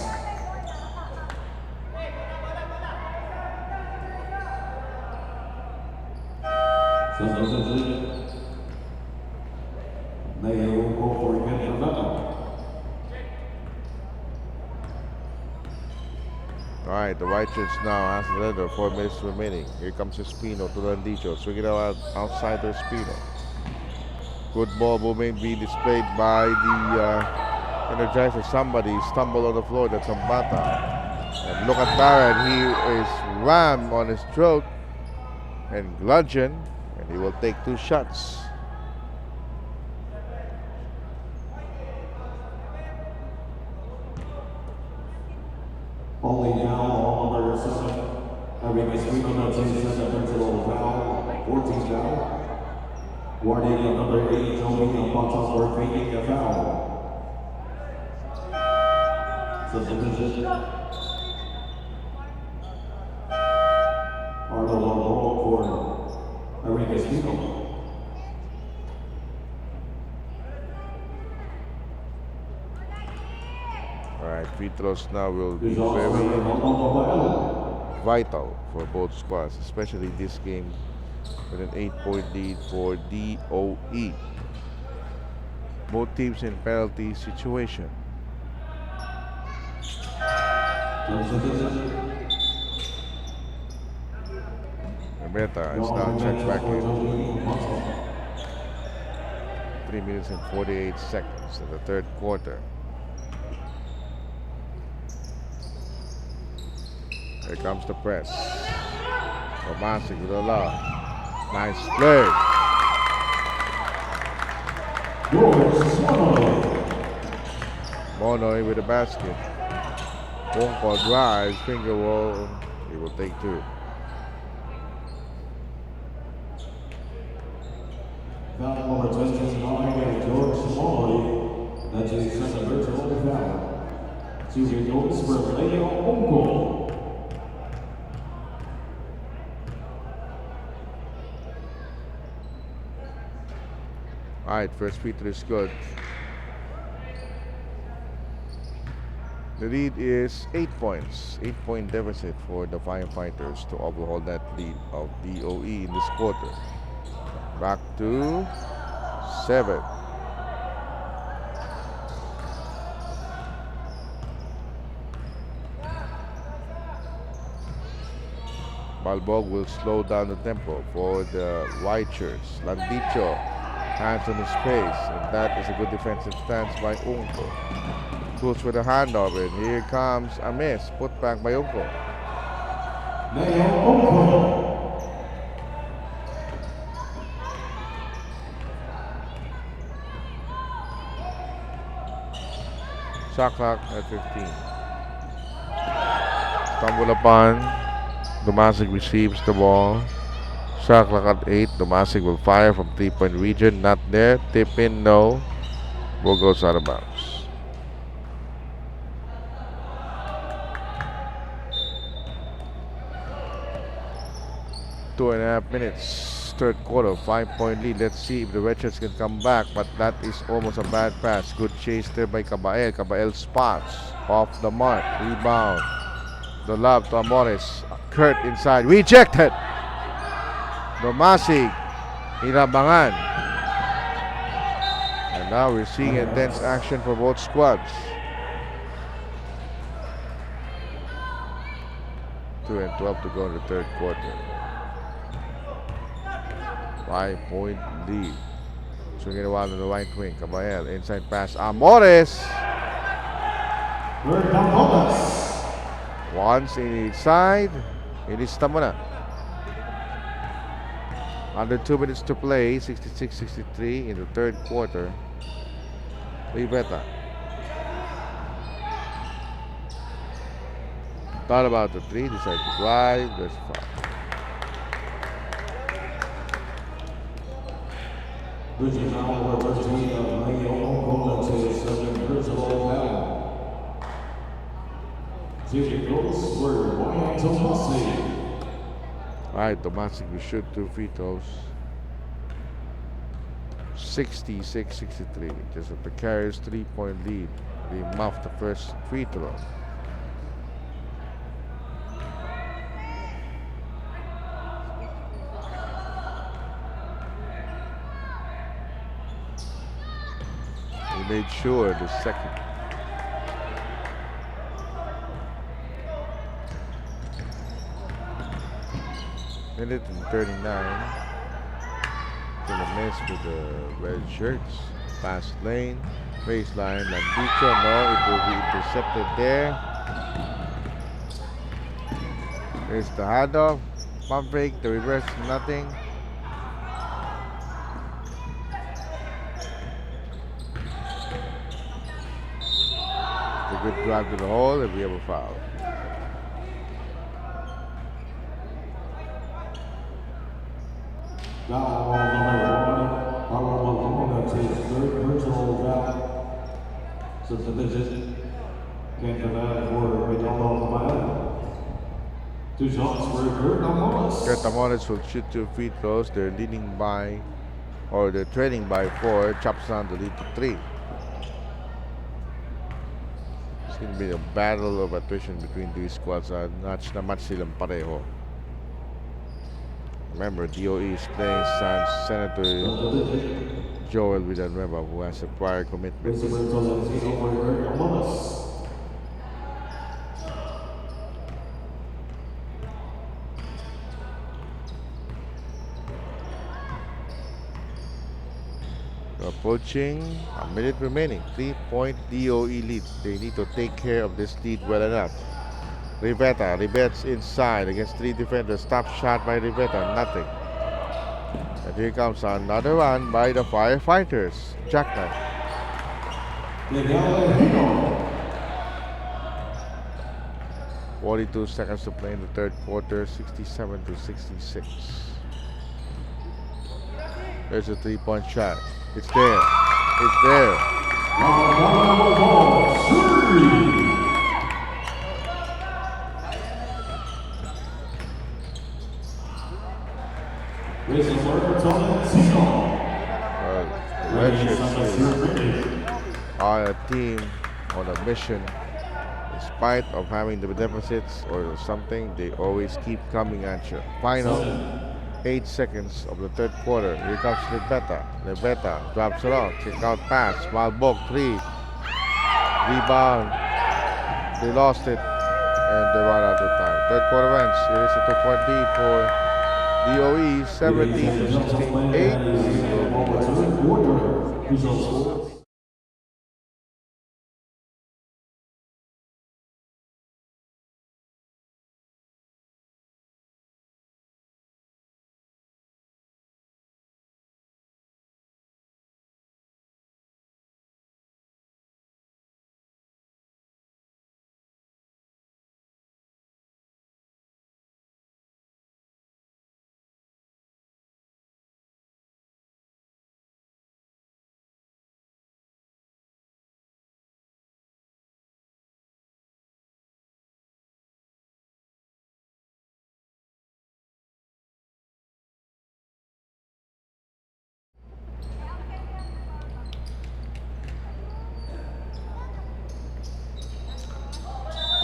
Alright, the White Shirts now has the leader, 4 minutes remaining. Here comes Espino to Landicho. Swing it out outside to Espino. Good ball movement being displayed by the Energizer. Somebody stumbled on the floor. That's Ambata. And look at Barrett. He is rammed on his throat and bludgeoned. And he will take 2 shots. Only foul number 7. Having a screen on the 7 principal foul. 14 foul. Warning of number 8, Joey Amasa for making a foul. Substitution. Arnold on roll for Enrique Espino. Alright, free throws now will be very vital for both squads, especially this game with an 8-point lead for DOE. Both teams in penalty situation. Meta is now checked back in. 3 minutes and 48 seconds in the third quarter. Here comes the press. Romasic with a love. Nice play. Monoy with the basket. Wonko drives, finger roll. He will take 2. Foul number 29, George Monoy. That's his second personal foul. 2 goals for Leo Wonko. Alright, first free throw is good. The lead is 8 points. 8-point deficit for the Firefighters to overhaul that lead of DOE in this quarter. Back to 7. Balbog will slow down the tempo for the White Shirts. Landicho, hands on his face, and that is a good defensive stance by Unko. Goes for the handoff, and here comes a miss. Put back by Unko. Shot clock at 15. Stumbled upon Domasic receives the ball. Shot clock at 8. Domasic will fire from 3-point region. Not there. Tip in, no. Ball goes out of bounds. 2.5 minutes. Third quarter, 5-point lead. Let's see if the Redshirts can come back. But that is almost a bad pass. Good chase there by Cabael. Cabael spots. Off the mark. Rebound. The lob to Amores. Kurt inside. Rejected. Domasic. Irabangan. And now we're seeing intense action for both squads. 2:12 to go in the third quarter. 5-point lead. Swinging it around on the right wing. Cabael. Inside pass. Amores. Once inside. Ilista mo na. Under 2 minutes to play. 66-63 in the third quarter. Riveta. Thought about the three. Decided to drive. There's foul. Alright, Tomasic will shoot 2 free throws. 66-63. Just a precarious 3-point lead. They muffed the first free throw. He made sure the second. Minute and 39. Gonna miss with the red shirts. Fast lane. Baseline. Landicho. No, it will be intercepted there. There's the handoff. Pump fake. The reverse. Nothing. It's a good drive to the hole if we have a foul. Foul on number 1. Honorable opponent is third personal foul. Substitution. Can't deny for Redondo Cabael. 2 shots for Kurt Amores. Kurt Amores will shoot 2 free throws. They're leading by, or they're trailing by 4. Chops down the lead to 3. It's going to be a battle of attrition between these squads. Not much silang pareho. Remember, DOE is playing Senator Joel Villanueva, who has a prior commitment. Approaching a minute remaining. 3-point DOE lead. They need to take care of this lead well enough. Riveta. Riveta's inside against 3 defenders. Top shot by Riveta. Nothing. And here comes another one by the Firefighters. Jackknife. 42 seconds to play in the third quarter. 67-66. There's a 3-point shot. It's there. It's there. Redshirts are a team on a mission. In spite of having the deficits or something, they always keep coming at you. Final 8 seconds of the third quarter. Here comes Riveta. Riveta drops it off. Kick out pass. Malbog 3. Rebound. They lost it. And they run out of time. Third quarter ends. Here is a 2-point lead for DOE. 17-68.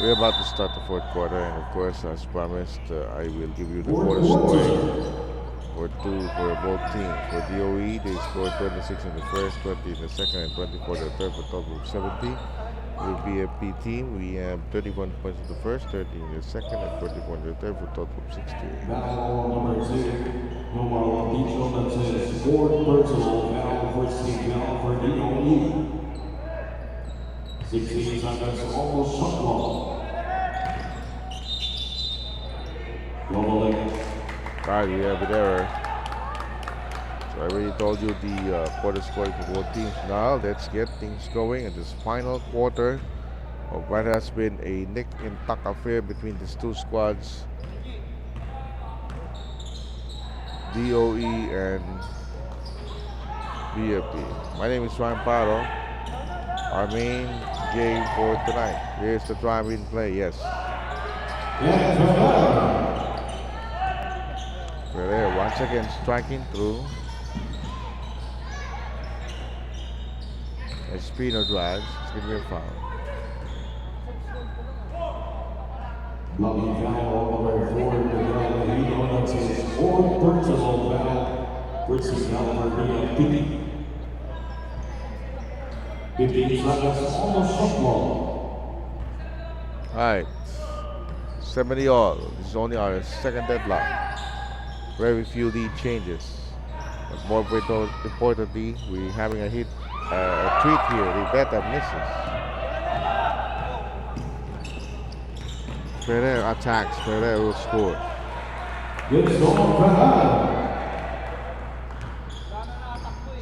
We're about to start the fourth quarter, and of course, as promised, I will give you the Fourth quarter scoring quarter. for both teams. For DOE, they scored 26 in the first, 20 in the second, and 24 in the third for a total of 70. The BFP team, we have 31 points in the first, 30 in the second, and 24 in the third for a total of 68. Foul number 2. Number of each that says fourth personal foul for Steve foul for DOE. 16 seconds, almost shot clock. Double leg. Alright, we have an error. So I already told you the quarter scoring for both teams. Now let's get things going in this final quarter of what has been a nick and tuck affair between these two squads, DOE and BFP. My name is Ryan Paro. Our main game for tonight. Here's the drive-in play. Yes. Pereira once again striking through. Espino drives. It's going to be a foul. Loving foul number 4 that's his fourth personal foul for Steve foul for DOE. 15 seconds, almost shot clock. Alright. 70 all. This is only our second deadlock. Very few lead changes. But more importantly, we're having a treat here. Rivetta misses. Pereira attacks. Pereira will score. Good score, Pereira.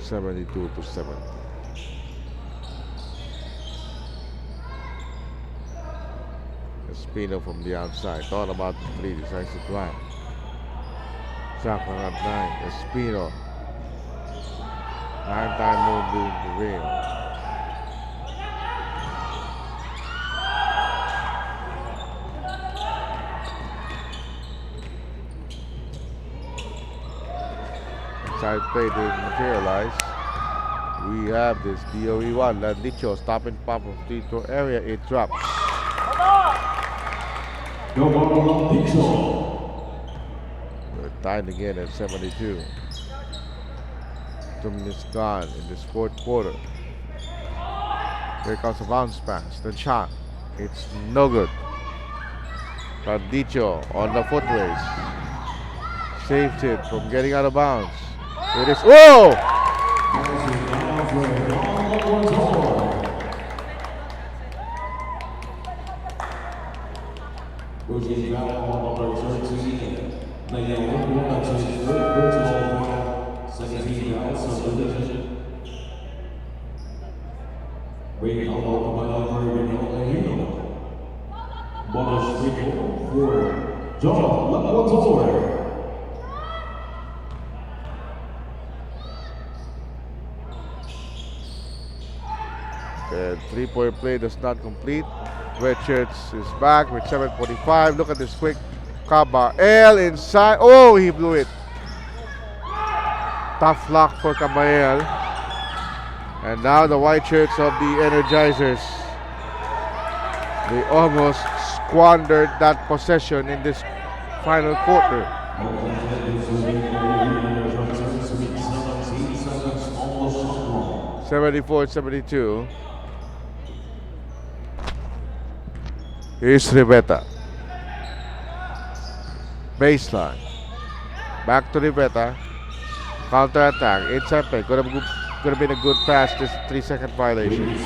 72 to 70. Espino from the outside. Thought about the three. Decides to drive. Shot clock at 9. Espino. 9-time move doing the rail. Side play didn't materialize. We have this DOE 1. Landicho stopping pop of the throw area. It drops. We're tied again at 72. 2 minutes gone in this fourth quarter. Here comes a bounce pass. The shot. It's no good. Landicho on the foot race. Saves it from getting out of bounds. It is. Whoa! The three-point play does not complete. Red Shirts is back with 7:45. Look at this quick Cabael inside. Oh, he blew it. Tough luck for Cabael. And now the white shirts of the Energizers. They almost squandered that possession in this final quarter. 74-72. Here's Rivetta. Baseline. Back to Rivetta. Counter attack. Inside play. Could have been a good pass. This 3-second violation.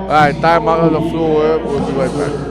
Alright, timeout on the floor. We'll be right back.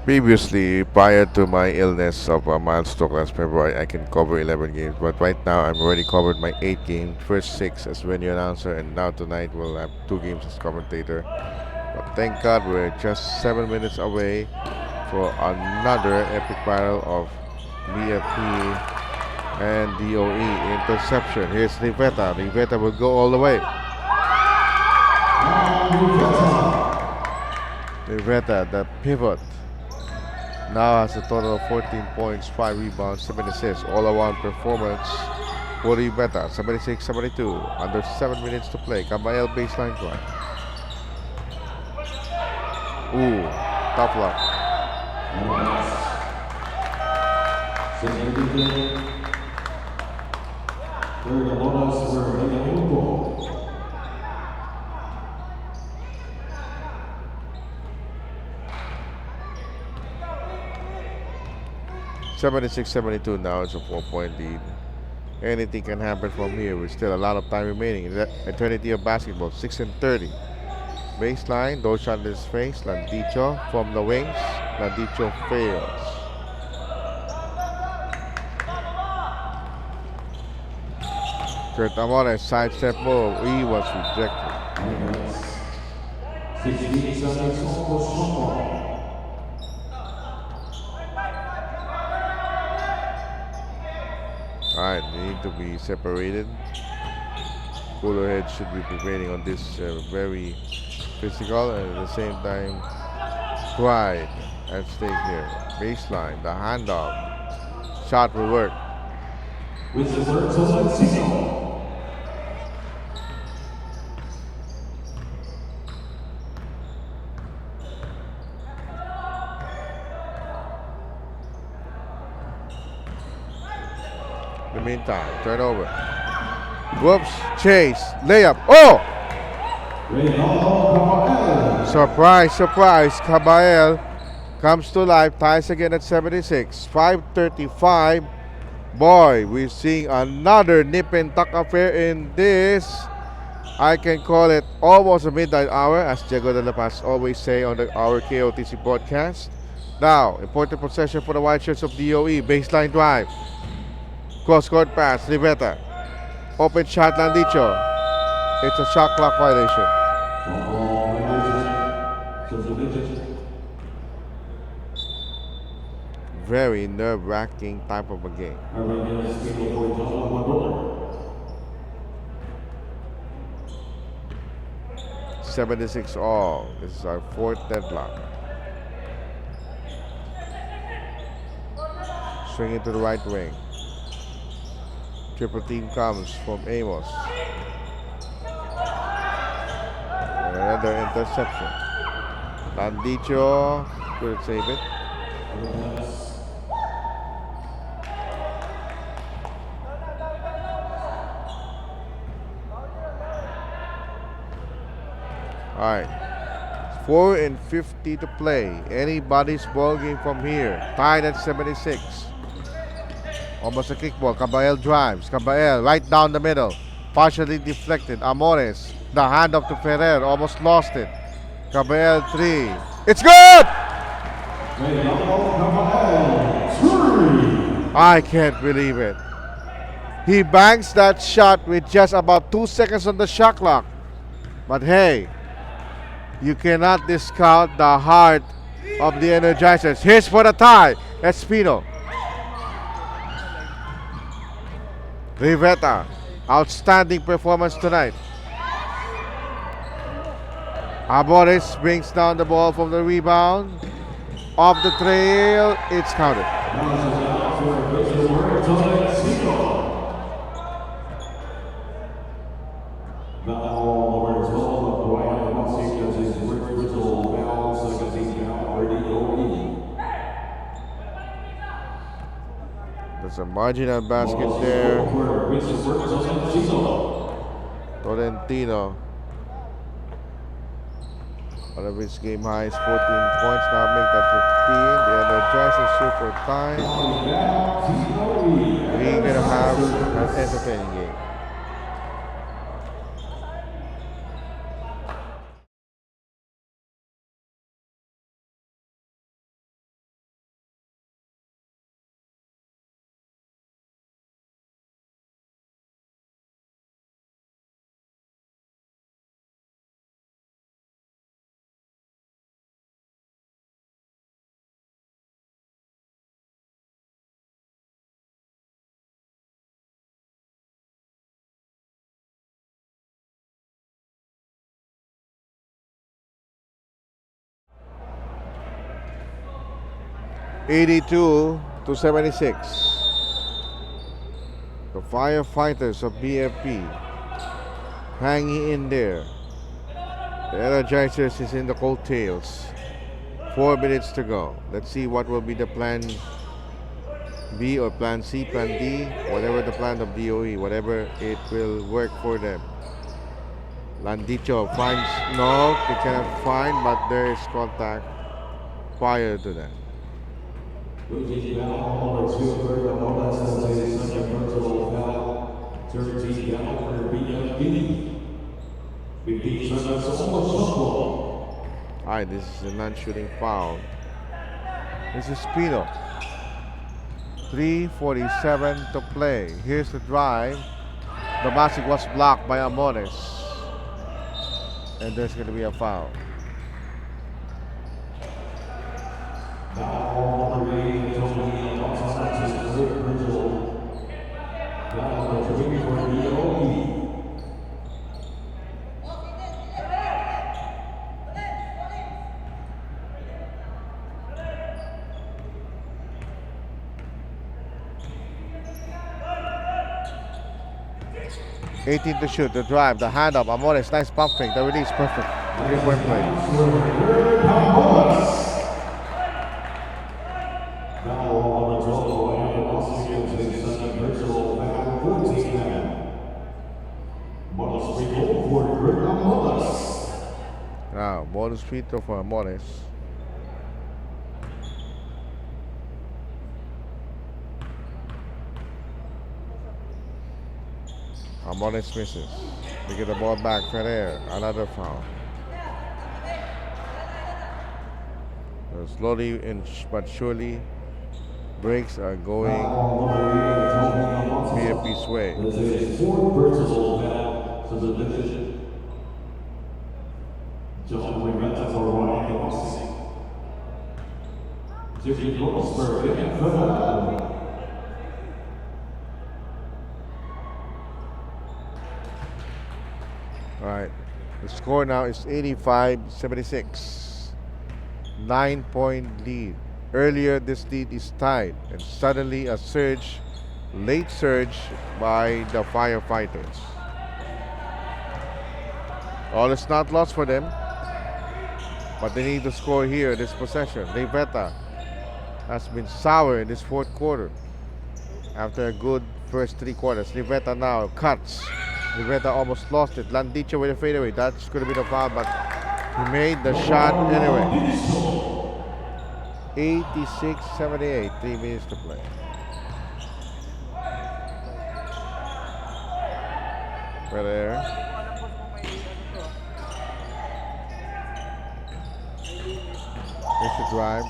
Previously, prior to my illness of a mild stroke last February, I can cover 11 games. But right now, I'm already covered my 8 games. First 6 as venue announcer, and now tonight we'll have 2 games as commentator. But thank God we're just 7 minutes away for another epic battle of BFP and DOE interception. Here's Rivetta. Rivetta will go all the way. Rivetta, the pivot, now has a total of 14 points, 5 rebounds, 7 assists, all-around performance for Rivetta. 76-72, under 7 minutes to play. Cambael baseline drive. Ooh, tough luck. Seventy-six, 72 now. It's a 4-point lead. Anything can happen from here with still a lot of time remaining. Eternity of basketball, 6 and 30. Baseline, those shot in his face. Landicho from the wings. Landicho fails. Kurt Amores sidestep move. He was rejected. 16 seconds, almost shot clock. Alright, they need to be separated. Cooler heads should be prevailing on this very physical and at the same time pride at stake here. Baseline, the handoff. Shot will work. With the word to Lexico. In the meantime, turnover. Whoops, chase, layup. Oh! Surprise, surprise. Cabael comes to life, ties again at 76. 5:35. Boy, we're seeing another nip and tuck affair in this. I can call it almost a midnight hour, as Diego de la Paz always say on our KOTC broadcast. Now, important possession for the white shirts of DOE. Baseline drive. Cross-court pass, Rivetta. Open shot, Landicho. It's a shot clock violation. Very nerve-wracking type of a game. 76 all. This is our 4th deadlock. Swing it to the right wing. Triple team comes from Amos. And another interception. Landicho couldn't save it. Alright. 4:50 to play. Anybody's ball game from here. Tied at 76. Almost a kickball. Cabael drives. Cabael right down the middle. Partially deflected. Amores. The handoff to Ferrer. Almost lost it. Cabael 3. It's good! I can't believe it. He banks that shot with just about 2 seconds on the shot clock. But hey, you cannot discount the heart of the Energizers. Here's for the tie. Espino. Rivetta. Outstanding performance tonight. Aboris brings down the ball from the rebound. Off the trail. It's counted. There's a marginal basket there. Tolentino. One of his game highs, 14 points. Now make that 15. The Energizers super time. We're gonna have an entertaining game. 82 to 76. The Firefighters of BFP hanging in there. The Energizers is in the coattails. 4 minutes to go. Let's see what will be the plan B or plan C, plan D, whatever the plan of DOE, whatever it will work for them. Landicho finds, no, they cannot find, but there is contact prior to that. Alright, this is a non-shooting foul. This is Pino. 3:47 to play. Here's the drive. The basket was blocked by Amores. And there's going to be a foul. $18 to shoot, the drive, the handoff, Amores, nice pump fake, the release, perfect. 3-point play. Now, bonus free throw for Amores. Amores misses. They get the ball back right there. Another foul. Slowly but surely, breaks are going BFP's way. All right, the score now is 85-76. 9-point lead. Earlier, this lead is tied, and suddenly a surge, late surge by the Firefighters. All is not lost for them, but they need to score here this possession. Livetta has been sour in this fourth quarter after a good first 3 quarters. Livetta now cuts. Livetta almost lost it. Landicho with a fadeaway. That's going to be the foul, but he made the shot anyway. 86-78. 3 minutes to play. Right there. There's the drive.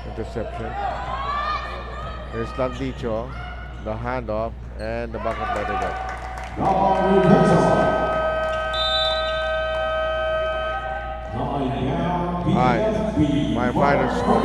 Interception. There's Landicho. The handoff and the bucket by the net. Alright, Firefighters score.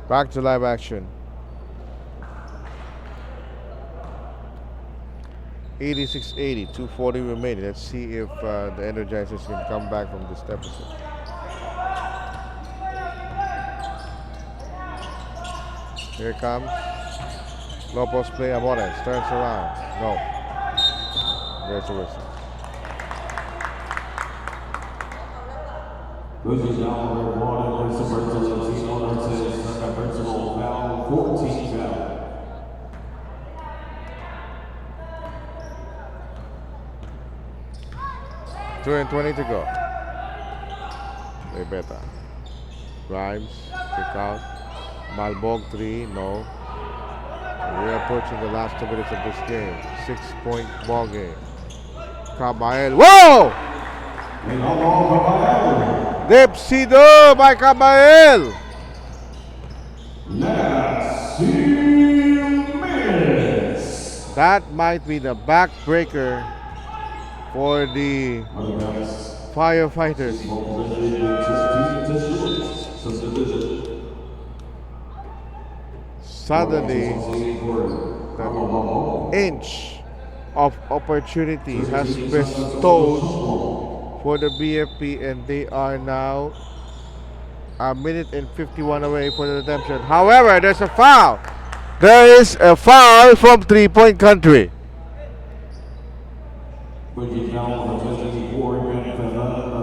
Back to live action. 86-80, 2:40 remaining. Let's see if the Energizers can come back from this deficit. Here it comes. Low post play. Amores turns around. No. There's a whistle. This is now number 1 against the Virtual second principal foul, 14 foul. 2:20 to go. Rebeta. Grimes, kick out. Malbog 3, no. We are approaching the last 2 minutes of this game. 6-point ball game. Cabael. Whoa! Depsido by Cabael. That might be the backbreaker for the Firefighters. Suddenly, the inch of opportunity has bestowed for the BFP, and they are now a minute and 51 away for the redemption. However, there's a foul. There is a foul from 3-point country. Bridget foul on the 24,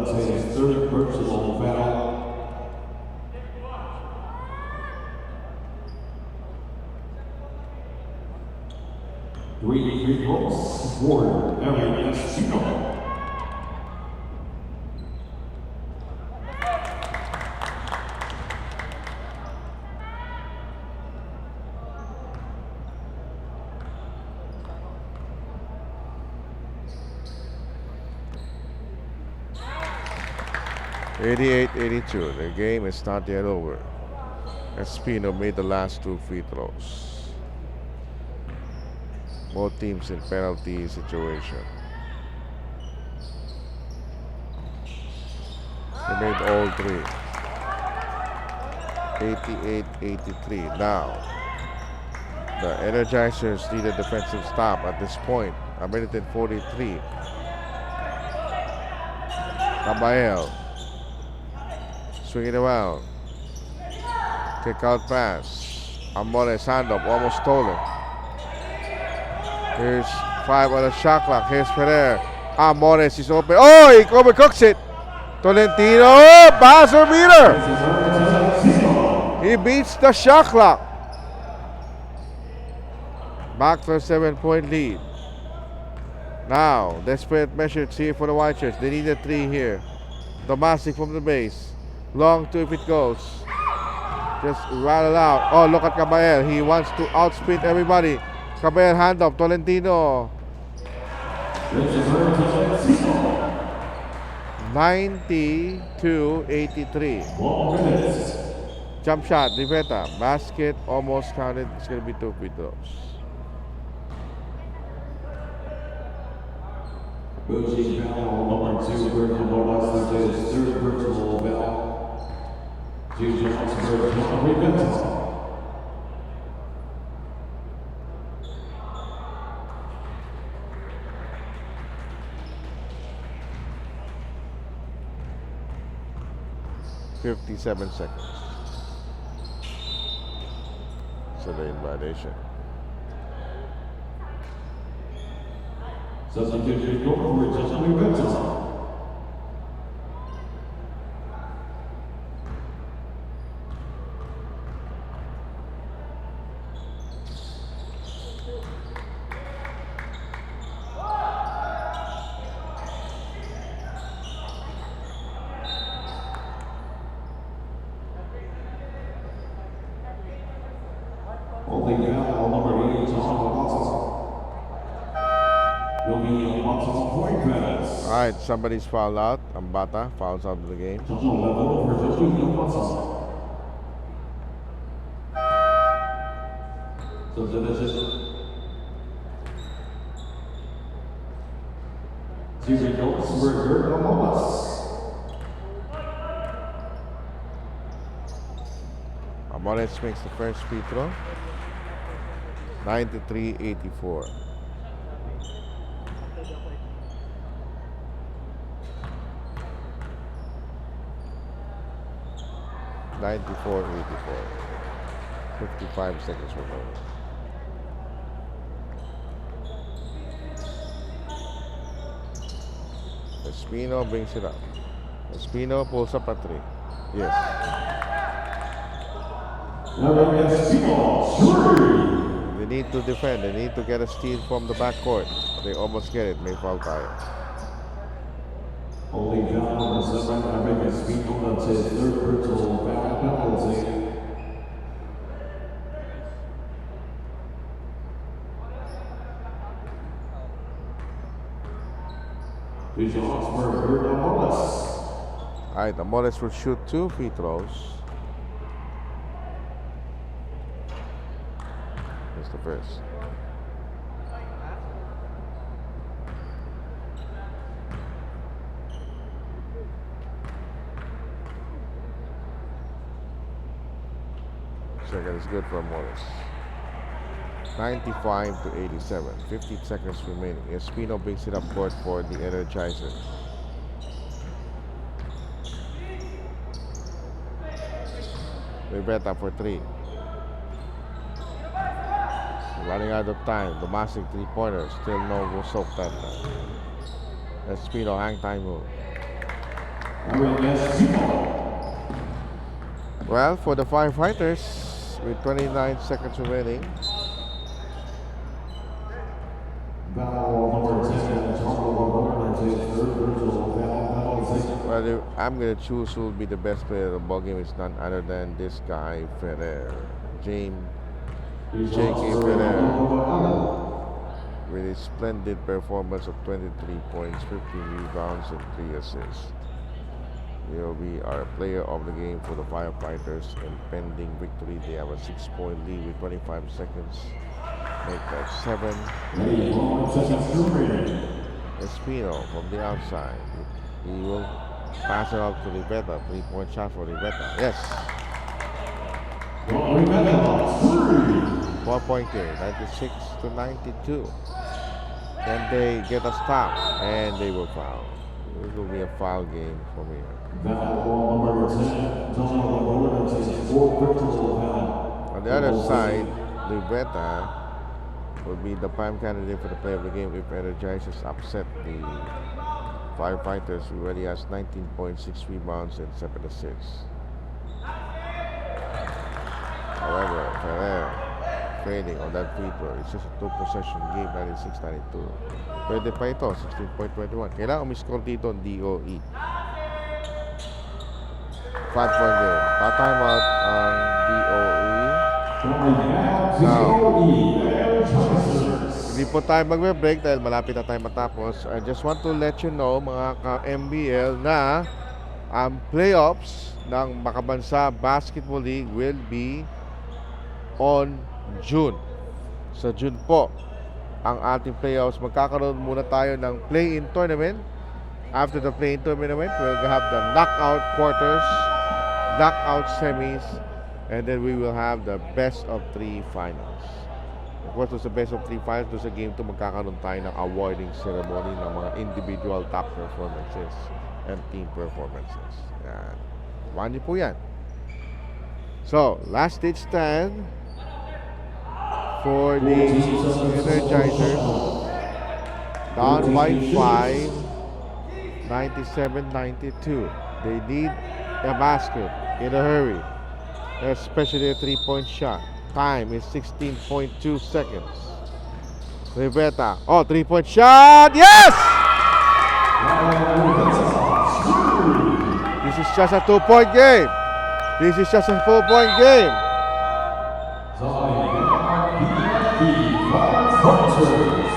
that's his third personal foul. Three free throws for Ariel Espino. (88-82). The game is not yet over. Espino made the last 2 free throws. Both teams in penalty situation. They made all 3. 88-83. Now, the Energizers need a defensive stop at this point. A minute and 43. Cabael. Swing it around. Kick out pass. Amores hand up, almost stolen. Here's 5 on the shot clock. Here's Ferrer. Amores is open. Oh, he overcooks it. Tolentino, buzzer beater. He beats the shot clock. Back to a 7-point lead. Now, desperate measures here for the Whiteshirts. They need a 3 here. Domestic from the base. Long 2 if it goes. Just rattle out. Oh, look at Cabael. He wants to outsprint everybody. Cabael hand up. Tolentino. 92-83. Jump shot. Rivetta. Basket almost counted. It's going to be 2 free throws. Coaching foul number 2 for Colorado State's third personal foul. 2 shots for John Rivetta. .57 seconds. So the invitation. Substitution for John Rivetta. Holding foul number 8 on All right, somebody's fouled out. Ambata fouls out of the game. Amores makes the first free throw. 93-84. (94-84). 55 seconds remaining. Espino brings it up. Espino pulls up a 3. Yes. They need to defend. They need to get a steal from the backcourt. They almost get it. May foul tayo. Holding foul number 7, having a speed on that's his third personal foul penalty. Visual Oxford, Wallace. All right, the Morris will shoot 2 free throws. That's the first. Second is good for Morris. 95 to 87. 50 seconds remaining. Espino brings it up court for the Energizers. Rivetta for 3. Running out of time. Domestic 3-pointer. Still no Wusok that time. Espino hang time move. Well, for the Firefighters, with 29 seconds remaining. Well, I'm going to choose who will be the best player of the ball game. It's none other than this guy, Ferrer. James J.K. Ferrer. With a splendid performance of 23 points, 15 rebounds, and 3 assists. He'll be our player of the game for the Firefighters. And pending victory, they have a 6-point lead with 25 seconds. Make that 7. Espino from the outside. He will pass it out to Rivetta. 3-point shot for Rivetta. Yes. 4-point game. 96 to 92. Then they get a stop and they will foul. It will be a foul game from here. On the other side, Rivetta will be the prime candidate for the player of the game if Energizers upset the Firefighters, who already has 19.6 rebounds and 7 assists. However, Ferrer failing on that free throw. It's just a 2-possession game, 96-92. Pwede pa ito, 16.21. Kailangan umiscore dito ang DOE. 5-point game. Ta-time out ang DOE. Now, hindi po tayo magbe-break dahil malapit na tayo matapos. I just want to let you know, mga ka-MBL, na ang playoffs ng Makabansa Basketball League will be on June. Sa June po ang ating playoffs. Magkakaroon muna tayo ng play-in tournament. After the play-in tournament, we'll have the knockout quarters, knockout semis, and then we will have the best of 3 finals. Of course, sa best of 3 finals, doon sa game 2, magkakaroon tayo ng awarding ceremony ng mga individual top performances and team performances. Yan. One niyo po yan. So, last stage stand for the Energizers. Down by 5, 97-92. They need a basket in a hurry, especially a 3-point shot. Time is 16.2 seconds. Rivetta. Oh, 3-point shot. Yes! This is just a 2-point game. This is just a 4-point game.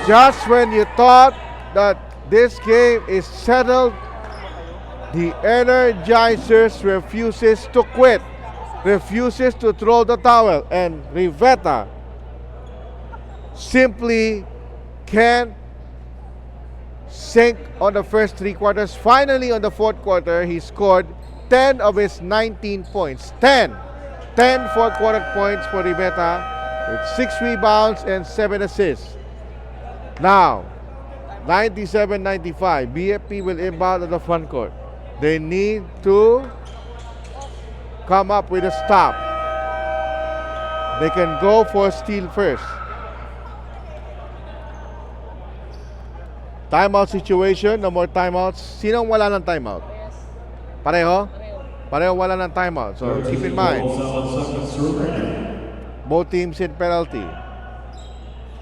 Just when you thought that this game is settled, the Energizers refuses to quit, refuses to throw the towel, and Rivetta simply can't sink on the first 3 quarters. Finally, on the 4th quarter, he scored 10 of his 19 points. 10 4th quarter points for Rivetta with 6 rebounds and 7 assists. Now, 97-95. BFP will inbound at the front court. They need to come up with a stop. They can go for a steal first. Timeout situation. No more timeouts. Sinong wala ng timeout? Pareho? Pareho wala ng timeout. So keep in mind, both teams in penalty.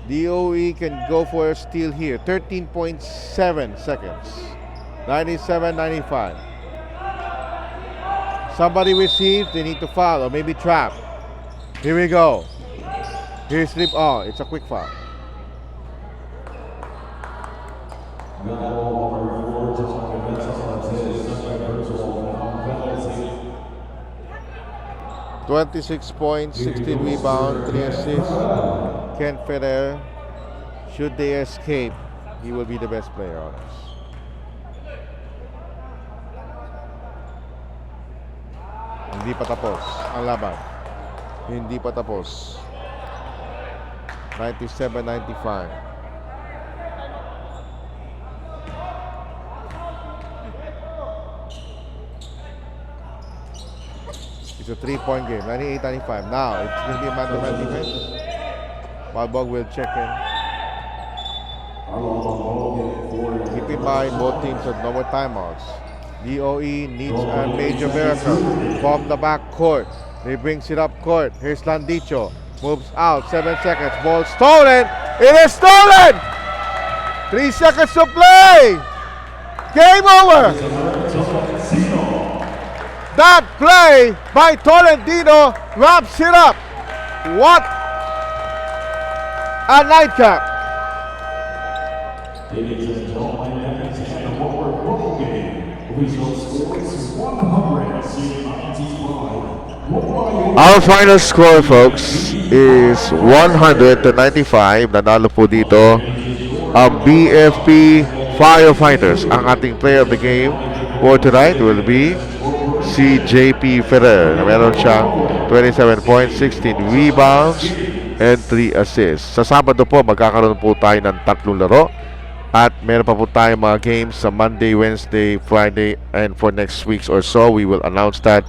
DOE can go for a steal here. 13.7 seconds. 97-95. Somebody receives, they need to foul or maybe trap. Here we go. Here's slip. Oh, it's a quick foul. Got the ball over 4 to target. That's all it is. Second personal penalty. 26 points, 16 rebounds, 3 assists. Ken Ferrer, should they escape, he will be the best player on us. Hindi pa tapos ang laban. Hindi pa tapos. 97-95. It's a 3-point game. 98-95. Now, it's going to be a man-to-man defense. Walbog will check in. Keep in mind, both teams have no more timeouts. DOE needs a major miracle from the back court. He brings it up court. Here's Landicho. Moves out. 7 seconds. Ball stolen. It is stolen! 3 seconds to play. Game over. That play by Tolentino wraps it up. What a nightcap. Ladies and gentlemen, that is the end of our football game. Official score is 195. Our final score, folks, is 100-95. Nanalo po dito ang BFP Firefighters. Ang ating player of the game for tonight will be si JP Ferrer. Meron siyang 27 points, 16 rebounds, and 3 assists. Sa Sabado po, magkakaroon po tayo ng 3 laro. At meron pa po tayong mga games sa Monday, Wednesday, Friday, and for next weeks or so, we will announce that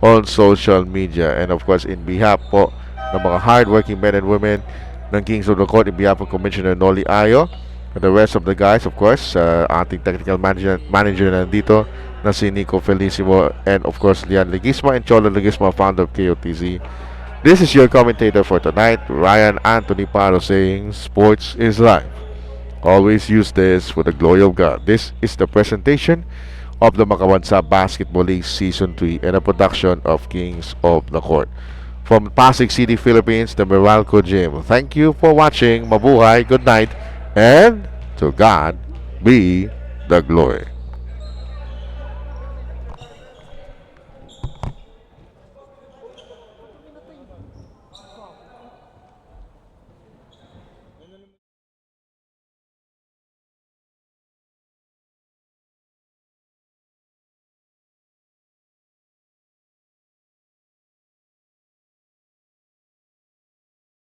on social media. And of course, in behalf po ng mga hardworking men and women ng Kings of the Court, in behalf of Commissioner Noli Ayo, and the rest of the guys, of course, ating technical manager na dito na si Nico Felicimo, and of course, Lian Legisma and Cholo Legisma, founder of KOTZ. This is your commentator for tonight, Ryan Anthony Paro, saying, sports is life. Always use this for the glory of God. This is the presentation of the Makabansa Basketball League Season 3 and a production of Kings of the Court. From Pasig City, Philippines, the Meralco Gym. Thank you for watching. Mabuhay, good night, and to God be the glory.